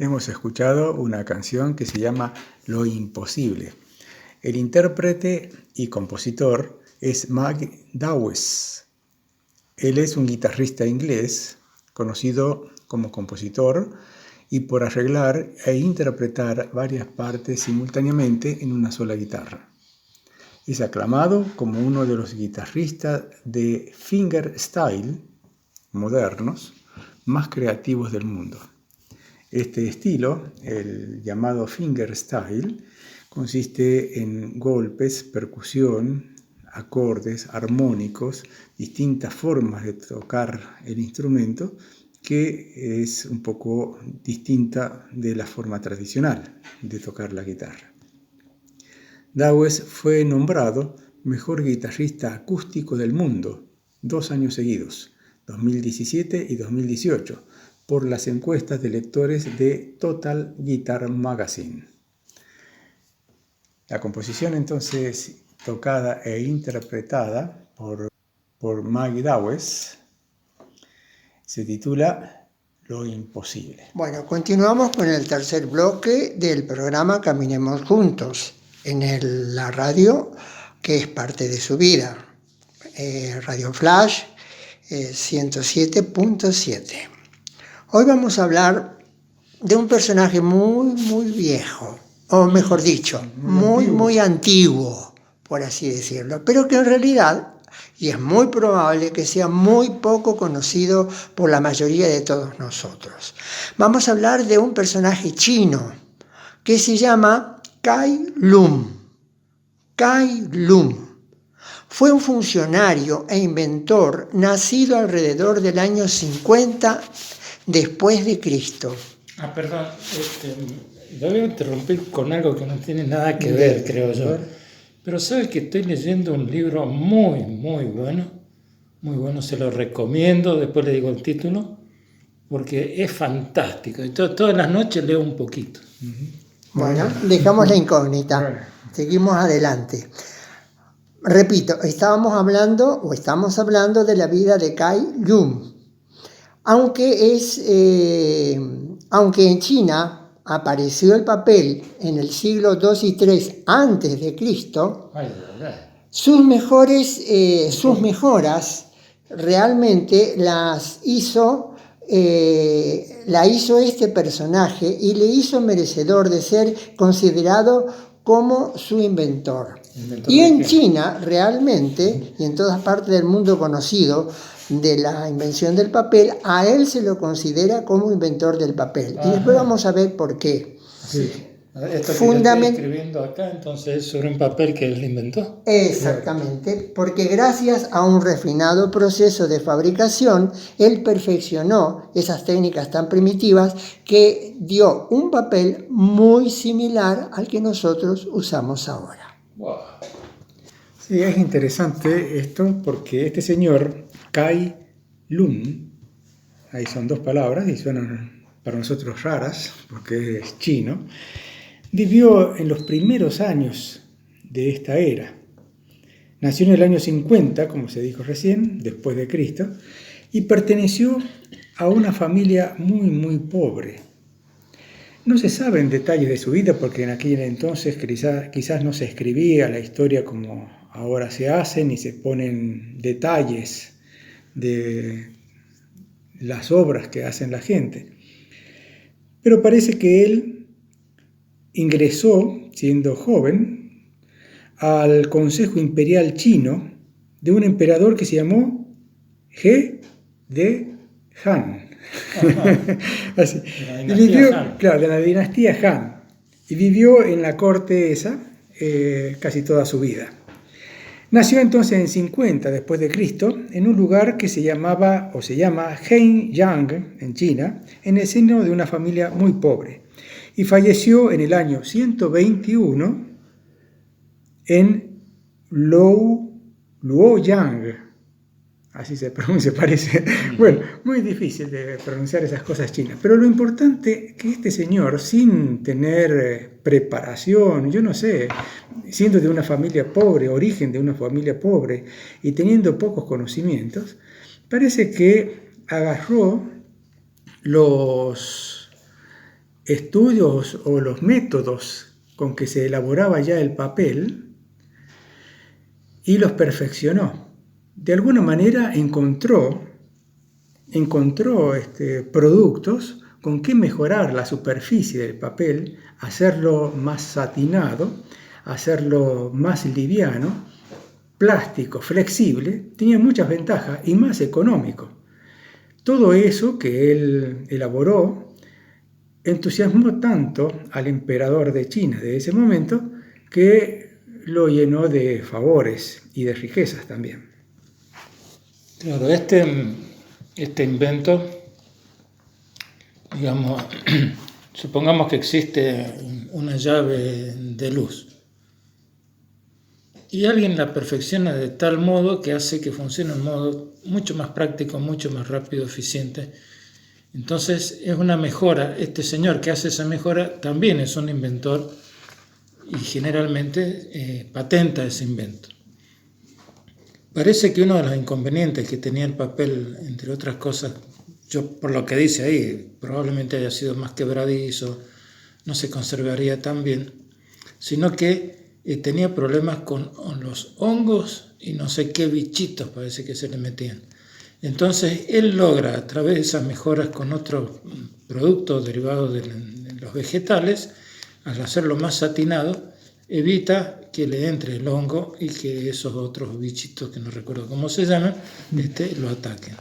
hemos escuchado una canción que se llama Lo Imposible. El intérprete y compositor es Mag Dawes. Él es un guitarrista inglés conocido como compositor y por arreglar e interpretar varias partes simultáneamente en una sola guitarra. Es aclamado como uno de los guitarristas de fingerstyle modernos más creativos del mundo. Este estilo, el llamado fingerstyle, consiste en golpes, percusión, acordes, armónicos, distintas formas de tocar el instrumento, que es un poco distinta de la forma tradicional de tocar la guitarra. Dawes fue nombrado mejor guitarrista acústico del mundo 2 años seguidos, 2017 y 2018, por las encuestas de lectores de Total Guitar Magazine. La composición entonces tocada e interpretada por Maggie Dawes se titula Lo Imposible. Bueno, continuamos con el tercer bloque del programa Caminemos Juntos, en la radio que es parte de su vida, Radio Flash 107.7. Hoy vamos a hablar de un personaje muy viejo, o mejor dicho, muy antiguo, por así decirlo, pero que en realidad, y es muy probable que sea muy poco conocido por la mayoría de todos nosotros. Vamos a hablar de un personaje chino que se llama Kai Lun. Kai Lun fue un funcionario e inventor nacido alrededor del año 50 después de Cristo. Perdón, yo voy a interrumpir con algo que no tiene nada que ver, creo yo. Pero sabes que estoy leyendo un libro muy bueno, se lo recomiendo, después le digo el título, porque es fantástico. Y todas las noches leo un poquito. Bueno, dejamos la incógnita, seguimos adelante. Repito, estamos hablando de la vida de Kai Lun. Aunque en China apareció el papel en el siglo II y III antes de Cristo, sus mejoras realmente la hizo este personaje y le hizo merecedor de ser considerado como su inventor. Y en China realmente, y en todas partes del mundo conocido de la invención del papel, a él se lo considera como inventor del papel. Y después vamos a ver por qué. Sí. Esto que yo estoy escribiendo acá, entonces es sobre un papel que él inventó. Exactamente, porque gracias a un refinado proceso de fabricación, él perfeccionó esas técnicas tan primitivas que dio un papel muy similar al que nosotros usamos ahora. Wow. Sí, es interesante esto porque este señor, Kai Lun, ahí son 2 palabras y suenan para nosotros raras porque es chino, vivió en los primeros años de esta era. Nació en el año 50, como se dijo recién, después de Cristo, y perteneció a una familia muy pobre. No se saben detalles de su vida porque en aquel entonces quizás no se escribía la historia como ahora se hace, ni se ponen detalles de las obras que hacen la gente. Pero parece que él ingresó, siendo joven, al Consejo Imperial Chino de un emperador que se llamó He de Han. Así. Y vivió, claro, de la dinastía Han. Y vivió en la corte esa casi toda su vida. Nació entonces en 50 después de Cristo en un lugar que se llama Hanyang en China, en el seno de una familia muy pobre. Y falleció en el año 121 en Luoyang. Así se pronuncia, parece. Bueno, muy difícil de pronunciar esas cosas chinas. Pero lo importante es que este señor, sin tener preparación, yo no sé, siendo de una familia pobre, origen de una familia pobre y teniendo pocos conocimientos, parece que agarró estudios o los métodos con que se elaboraba ya el papel y los perfeccionó. De alguna manera encontró productos con que mejorar la superficie del papel, hacerlo más satinado, hacerlo más liviano, plástico, flexible, tenía muchas ventajas y más económico. Todo eso que él elaboró entusiasmó tanto al emperador de China de ese momento que lo llenó de favores y de riquezas también. Claro, este invento, digamos, supongamos que existe una llave de luz y alguien la perfecciona de tal modo que hace que funcione de un modo mucho más práctico, mucho más rápido, eficiente. Entonces es una mejora. Este señor que hace esa mejora también es un inventor y generalmente patenta ese invento. Parece que uno de los inconvenientes que tenía el papel, entre otras cosas, yo por lo que dice ahí, probablemente haya sido más quebradizo, no se conservaría tan bien, sino que tenía problemas con los hongos y no sé qué bichitos parece que se le metían. Entonces él logra, a través de esas mejoras con otros productos derivados de los vegetales, al hacerlo más satinado, evita que le entre el hongo y que esos otros bichitos, que no recuerdo cómo se llaman, lo ataquen.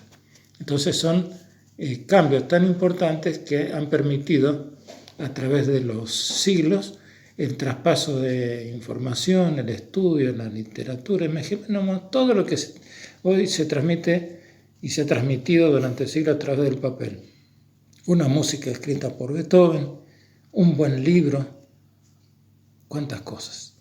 Entonces son cambios tan importantes que han permitido, a través de los siglos, el traspaso de información, el estudio, la literatura, todo lo que hoy se transmite y se ha transmitido durante el siglo a través del papel. Una música escrita por Beethoven, un buen libro, cuántas cosas.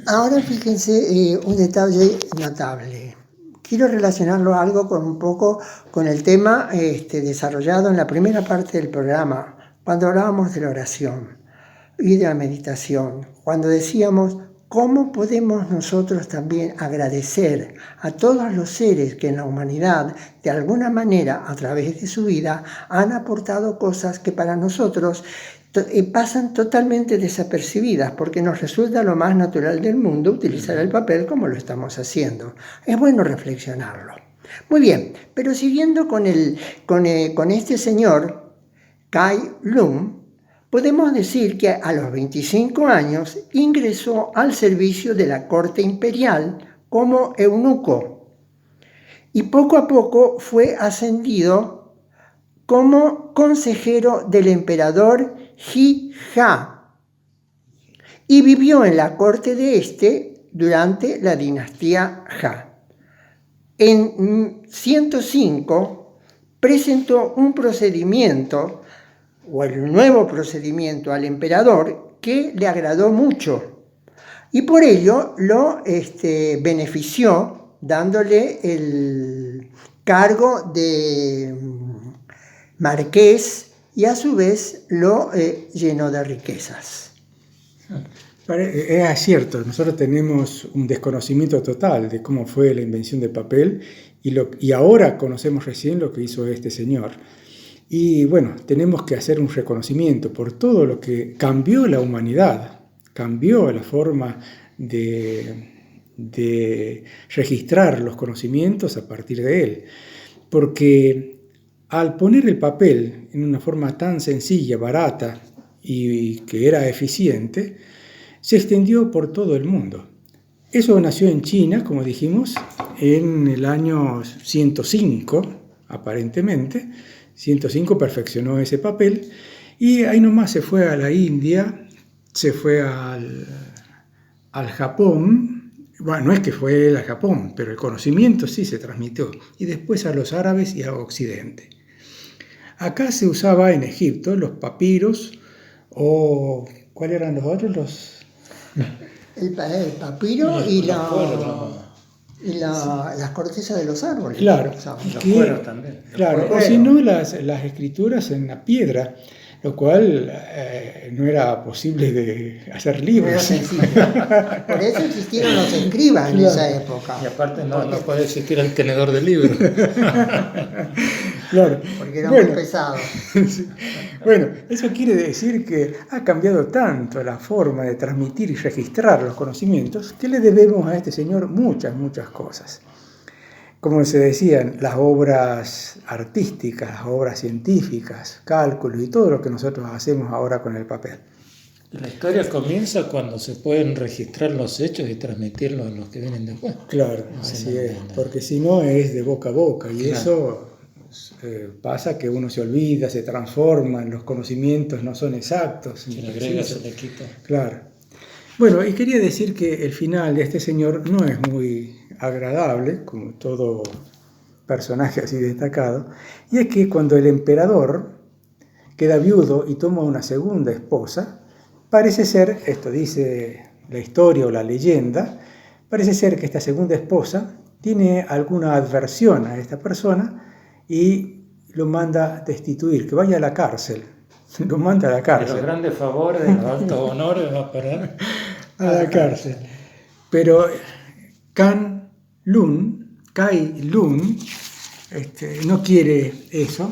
Ahora fíjense un detalle notable. Quiero relacionarlo algo un poco con el tema desarrollado en la primera parte del programa, cuando hablábamos de la oración y de la meditación, cuando decíamos cómo podemos nosotros también agradecer a todos los seres que en la humanidad, de alguna manera, a través de su vida, han aportado cosas que para nosotros pasan totalmente desapercibidas, porque nos resulta lo más natural del mundo utilizar el papel como lo estamos haciendo. Es bueno reflexionarlo. Muy bien, pero siguiendo con este señor, Kai Lung, podemos decir que a los 25 años ingresó al servicio de la corte imperial como eunuco y poco a poco fue ascendido como consejero del emperador Ji Ja y vivió en la corte de este durante la dinastía Ja. En 105 presentó un procedimiento o el nuevo procedimiento al emperador que le agradó mucho y por ello lo benefició dándole el cargo de marqués y a su vez lo llenó de riquezas. Es cierto, nosotros tenemos un desconocimiento total de cómo fue la invención del papel y ahora conocemos recién lo que hizo este señor. Y bueno, tenemos que hacer un reconocimiento por todo lo que cambió la humanidad, cambió la forma de registrar los conocimientos a partir de él. Porque al poner el papel en una forma tan sencilla, barata y que era eficiente, se extendió por todo el mundo. Eso nació en China, como dijimos, en el año 105, aparentemente. 105 perfeccionó ese papel y ahí nomás se fue a la India, se fue al Japón. Bueno, no es que fue al Japón, pero el conocimiento sí se transmitió. Y después a los árabes y a Occidente. Acá se usaba en Egipto los papiros o... ¿Cuáles eran los otros? El papiro y las cortezas de los árboles. Claro, los cueros también. Claro, o si no, las escrituras en la piedra, lo cual no era posible de hacer libros. Por eso existieron los escribas en esa época. Y aparte no puede existir el tenedor de libros. Claro. porque era Bueno. muy pesado. Sí. Bueno, eso quiere decir que ha cambiado tanto la forma de transmitir y registrar los conocimientos que le debemos a este señor muchas, muchas cosas. Como se decían, las obras artísticas, las obras científicas, cálculos y todo lo que nosotros hacemos ahora con el papel. Y la historia comienza cuando se pueden registrar los hechos y transmitirlos a los que vienen después. Claro, así es, porque si no es de boca a boca y Claro. eso pasa que uno se olvida, se transforma, los conocimientos no son exactos. Se le agrega, se le quita. Claro. Bueno, y quería decir que el final de este señor no es muy agradable, como todo personaje así destacado, y es que cuando el emperador queda viudo y toma una segunda esposa, parece ser, esto dice la historia o la leyenda, parece ser que esta segunda esposa tiene alguna adversión a esta persona y lo manda destituir, que vaya a la cárcel. Lo manda a la De cárcel. los grandes favores, de los altos honores, va a parar A la cárcel. Pero Kai Lun no quiere eso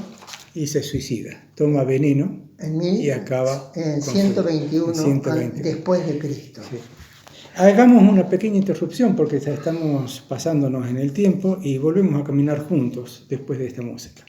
y se suicida. Toma veneno y acaba en con 121 120. después de Cristo. Sí. Hagamos una pequeña interrupción porque ya estamos pasándonos en el tiempo y volvemos a caminar juntos después de esta música.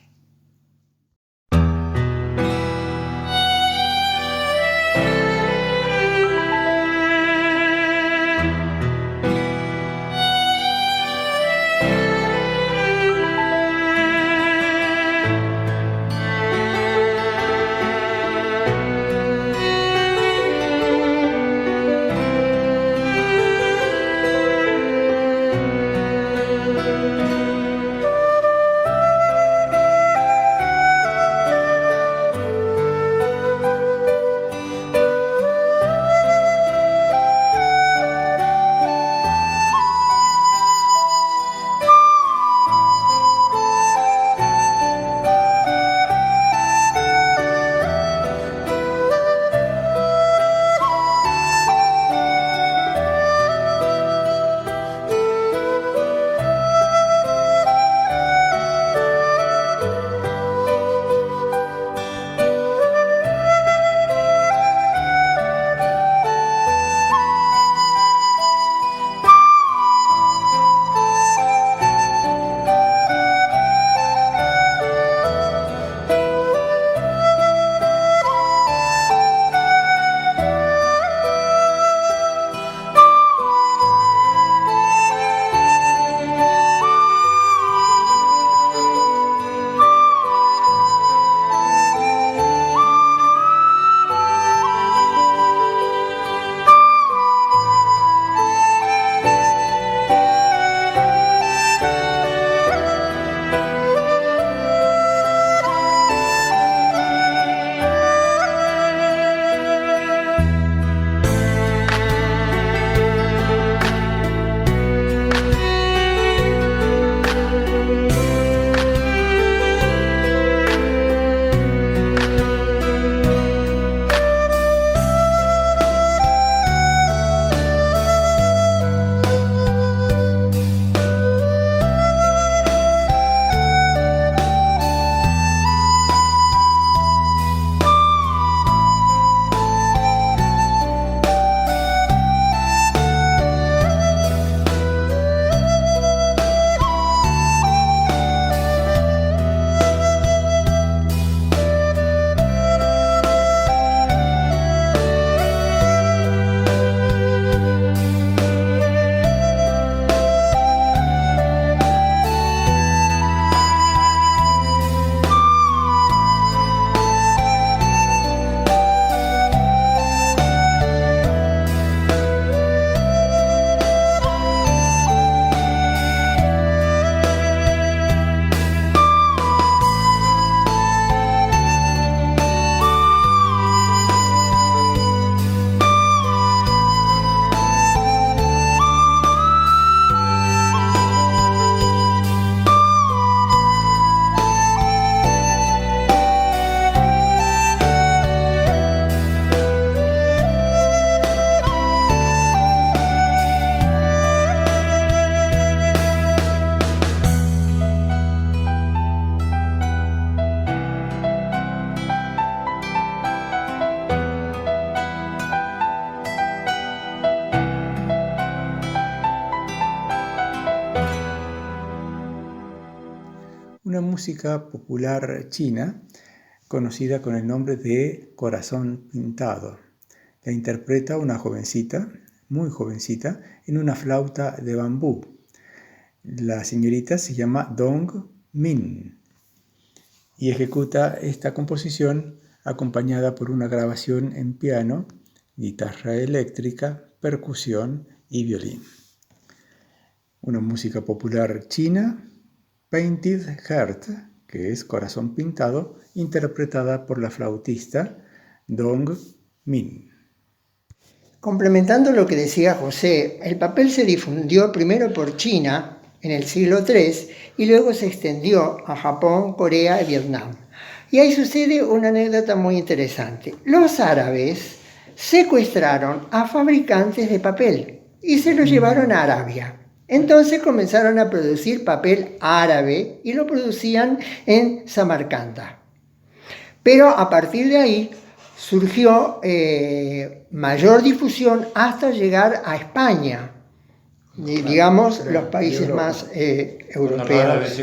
una música popular china conocida con el nombre de Corazón Pintado. La interpreta una jovencita, muy jovencita, en una flauta de bambú. La señorita se llama Dong Min y ejecuta esta composición acompañada por una grabación en piano, guitarra eléctrica, percusión y violín. Una música popular china, Painted Heart, que es Corazón Pintado, interpretada por la flautista Dong Min. Complementando lo que decía José, el papel se difundió primero por China en el siglo III y luego se extendió a Japón, Corea y Vietnam. Y ahí sucede una anécdota muy interesante. Los árabes secuestraron a fabricantes de papel y se los llevaron a Arabia. Entonces comenzaron a producir papel árabe y lo producían en Samarcanda. Pero a partir de ahí surgió mayor difusión hasta llegar a España, digamos los países más europeos.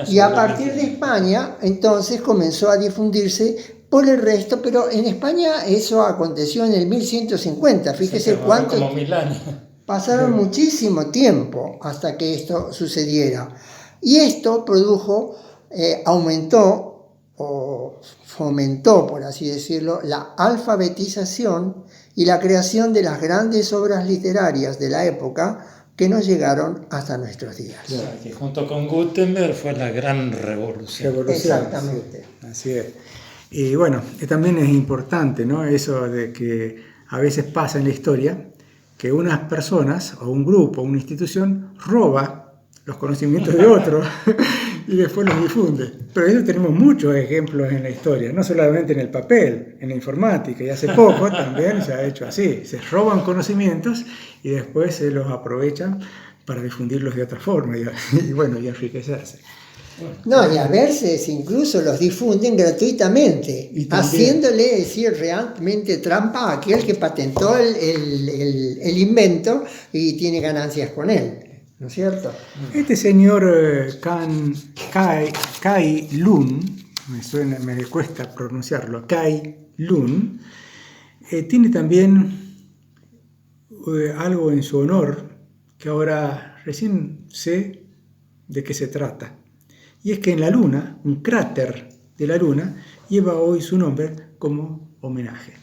Y a partir de España entonces comenzó a difundirse por el resto, pero en España eso aconteció en el 1150, fíjese cuánto... Como 1000 años. Pasaron muchísimo tiempo hasta que esto sucediera. Y esto produjo, aumentó o fomentó, por así decirlo, la alfabetización y la creación de las grandes obras literarias de la época que nos llegaron hasta nuestros días. Claro, que junto con Gutenberg fue la gran revolución. Exactamente. Sí, así es. Y bueno, también es importante, ¿no? Eso de que a veces pasa en la historia que unas personas o un grupo o una institución roba los conocimientos de otros y después los difunde. Pero eso tenemos muchos ejemplos en la historia, no solamente en el papel, en la informática, y hace poco también se ha hecho así. Se roban conocimientos y después se los aprovechan para difundirlos de otra forma y bueno, y enriquecerse. No, y a veces incluso los difunden gratuitamente, haciéndole decir realmente trampa a aquel que patentó el invento y tiene ganancias con él, ¿no es cierto? Este señor Cai Lun, me cuesta pronunciarlo, Cai Lun, tiene también algo en su honor que ahora recién sé de qué se trata. Y es que en la Luna, un cráter de la Luna, lleva hoy su nombre como homenaje.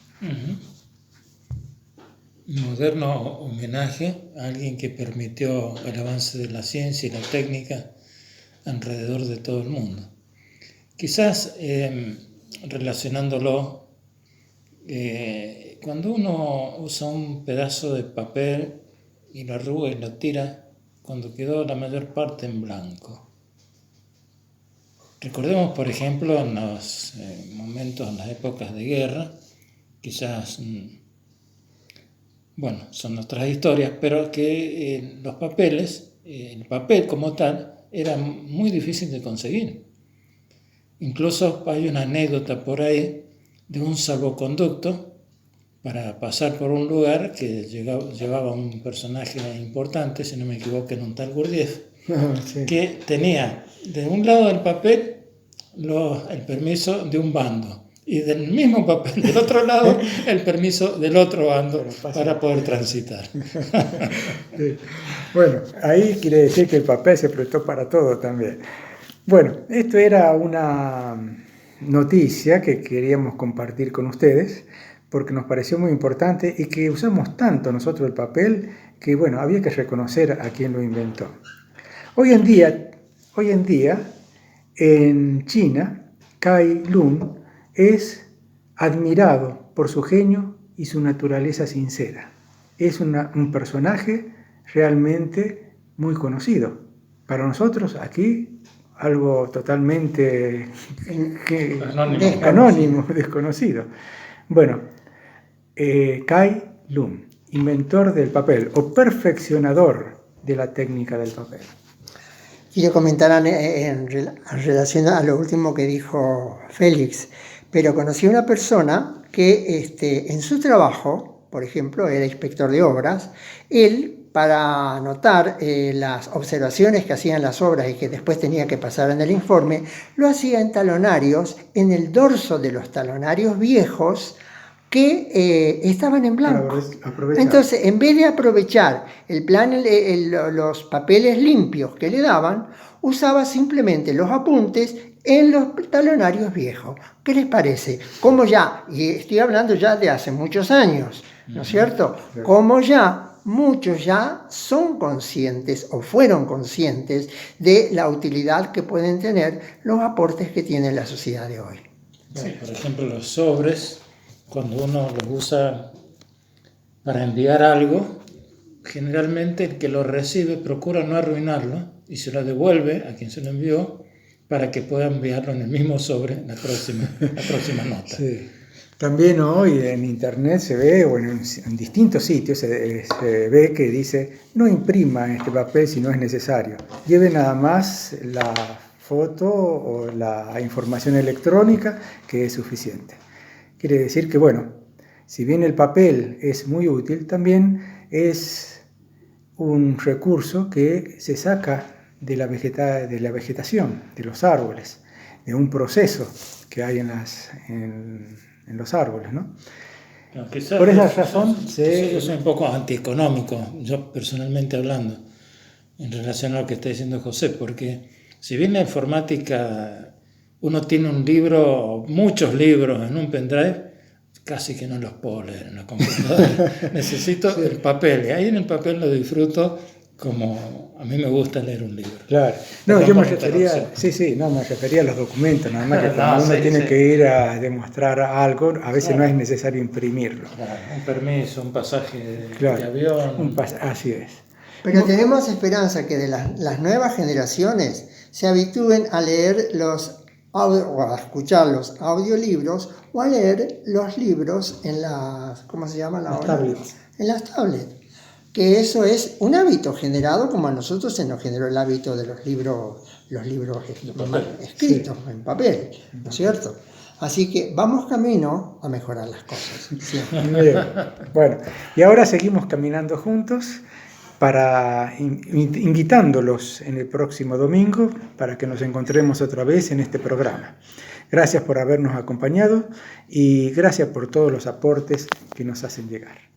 Moderno homenaje a alguien que permitió el avance de la ciencia y la técnica alrededor de todo el mundo. Quizás relacionándolo, cuando uno usa un pedazo de papel y lo arruga y lo tira, cuando quedó la mayor parte en blanco. Recordemos, por ejemplo, en los momentos, en las épocas de guerra, quizás, bueno, son otras historias, pero que los papeles, el papel como tal, era muy difícil de conseguir. Incluso hay una anécdota por ahí de un salvoconducto para pasar por un lugar que llevaba un personaje importante, si no me equivoco, en un tal Gurdjieff, sí, que tenía de un lado del papel el permiso de un bando y del mismo papel del otro lado el permiso del otro bando para poder transitar. Sí. Bueno, ahí quiere decir que el papel se prestó para todo también. Bueno, esto era una noticia que queríamos compartir con ustedes porque nos pareció muy importante y que usamos tanto nosotros el papel que, bueno, había que reconocer a quien lo inventó. Hoy en día, en China, Cai Lun es admirado por su genio y su naturaleza sincera. Es un personaje realmente muy conocido. Para nosotros aquí, algo totalmente anónimo, desconocido. Bueno, Cai Lun, inventor del papel o perfeccionador de la técnica del papel. Quiero comentar en relación a lo último que dijo Félix, pero conocí a una persona que en su trabajo, por ejemplo, era inspector de obras, él para anotar las observaciones que hacían las obras y que después tenía que pasar en el informe, lo hacía en talonarios, en el dorso de los talonarios viejos que estaban en blanco. Entonces, en vez de aprovechar los papeles limpios que le daban, usaba simplemente los apuntes en los talonarios viejos. ¿Qué les parece? Como ya, y estoy hablando ya de hace muchos años, ¿no es cierto? Como ya muchos ya son conscientes o fueron conscientes de la utilidad que pueden tener los aportes que tiene la sociedad de hoy. Sí, por ejemplo, los sobres, cuando uno los usa para enviar algo, generalmente el que lo recibe procura no arruinarlo y se lo devuelve a quien se lo envió para que pueda enviarlo en el mismo sobre la próxima nota. Sí. También hoy en internet se ve, o en distintos sitios se ve que dice: no imprima este papel si no es necesario, lleve nada más la foto o la información electrónica, que es suficiente. Quiere decir que, bueno, si bien el papel es muy útil, también es un recurso que se saca de la vegetación, de los árboles, de un proceso que hay en los árboles, ¿no? No, por esa razón es un poco antieconómico, yo personalmente hablando, en relación a lo que está diciendo José, porque si bien la informática, uno tiene un libro, muchos libros en un pendrive, casi que no los puedo leer en la computadora. Necesito el papel, y ahí en el papel lo disfruto como a mí me gusta leer un libro. Claro. No, yo me refería a los documentos, nada más que cuando uno tiene que ir a demostrar algo, a veces no es necesario imprimirlo. Claro, un permiso, un pasaje de avión. Así es. Pero tenemos esperanza que de las nuevas generaciones se habitúen a leer o a escuchar los audiolibros o a leer los libros en las, ¿cómo se llaman ahora? Tablets. En las tablets. Que eso es un hábito generado, como a nosotros se nos generó el hábito de los libros escritos en papel, ¿no es cierto? Así que vamos camino a mejorar las cosas. Bien. Bueno, y ahora seguimos caminando juntos, invitándolos en el próximo domingo para que nos encontremos otra vez en este programa. Gracias por habernos acompañado y gracias por todos los aportes que nos hacen llegar.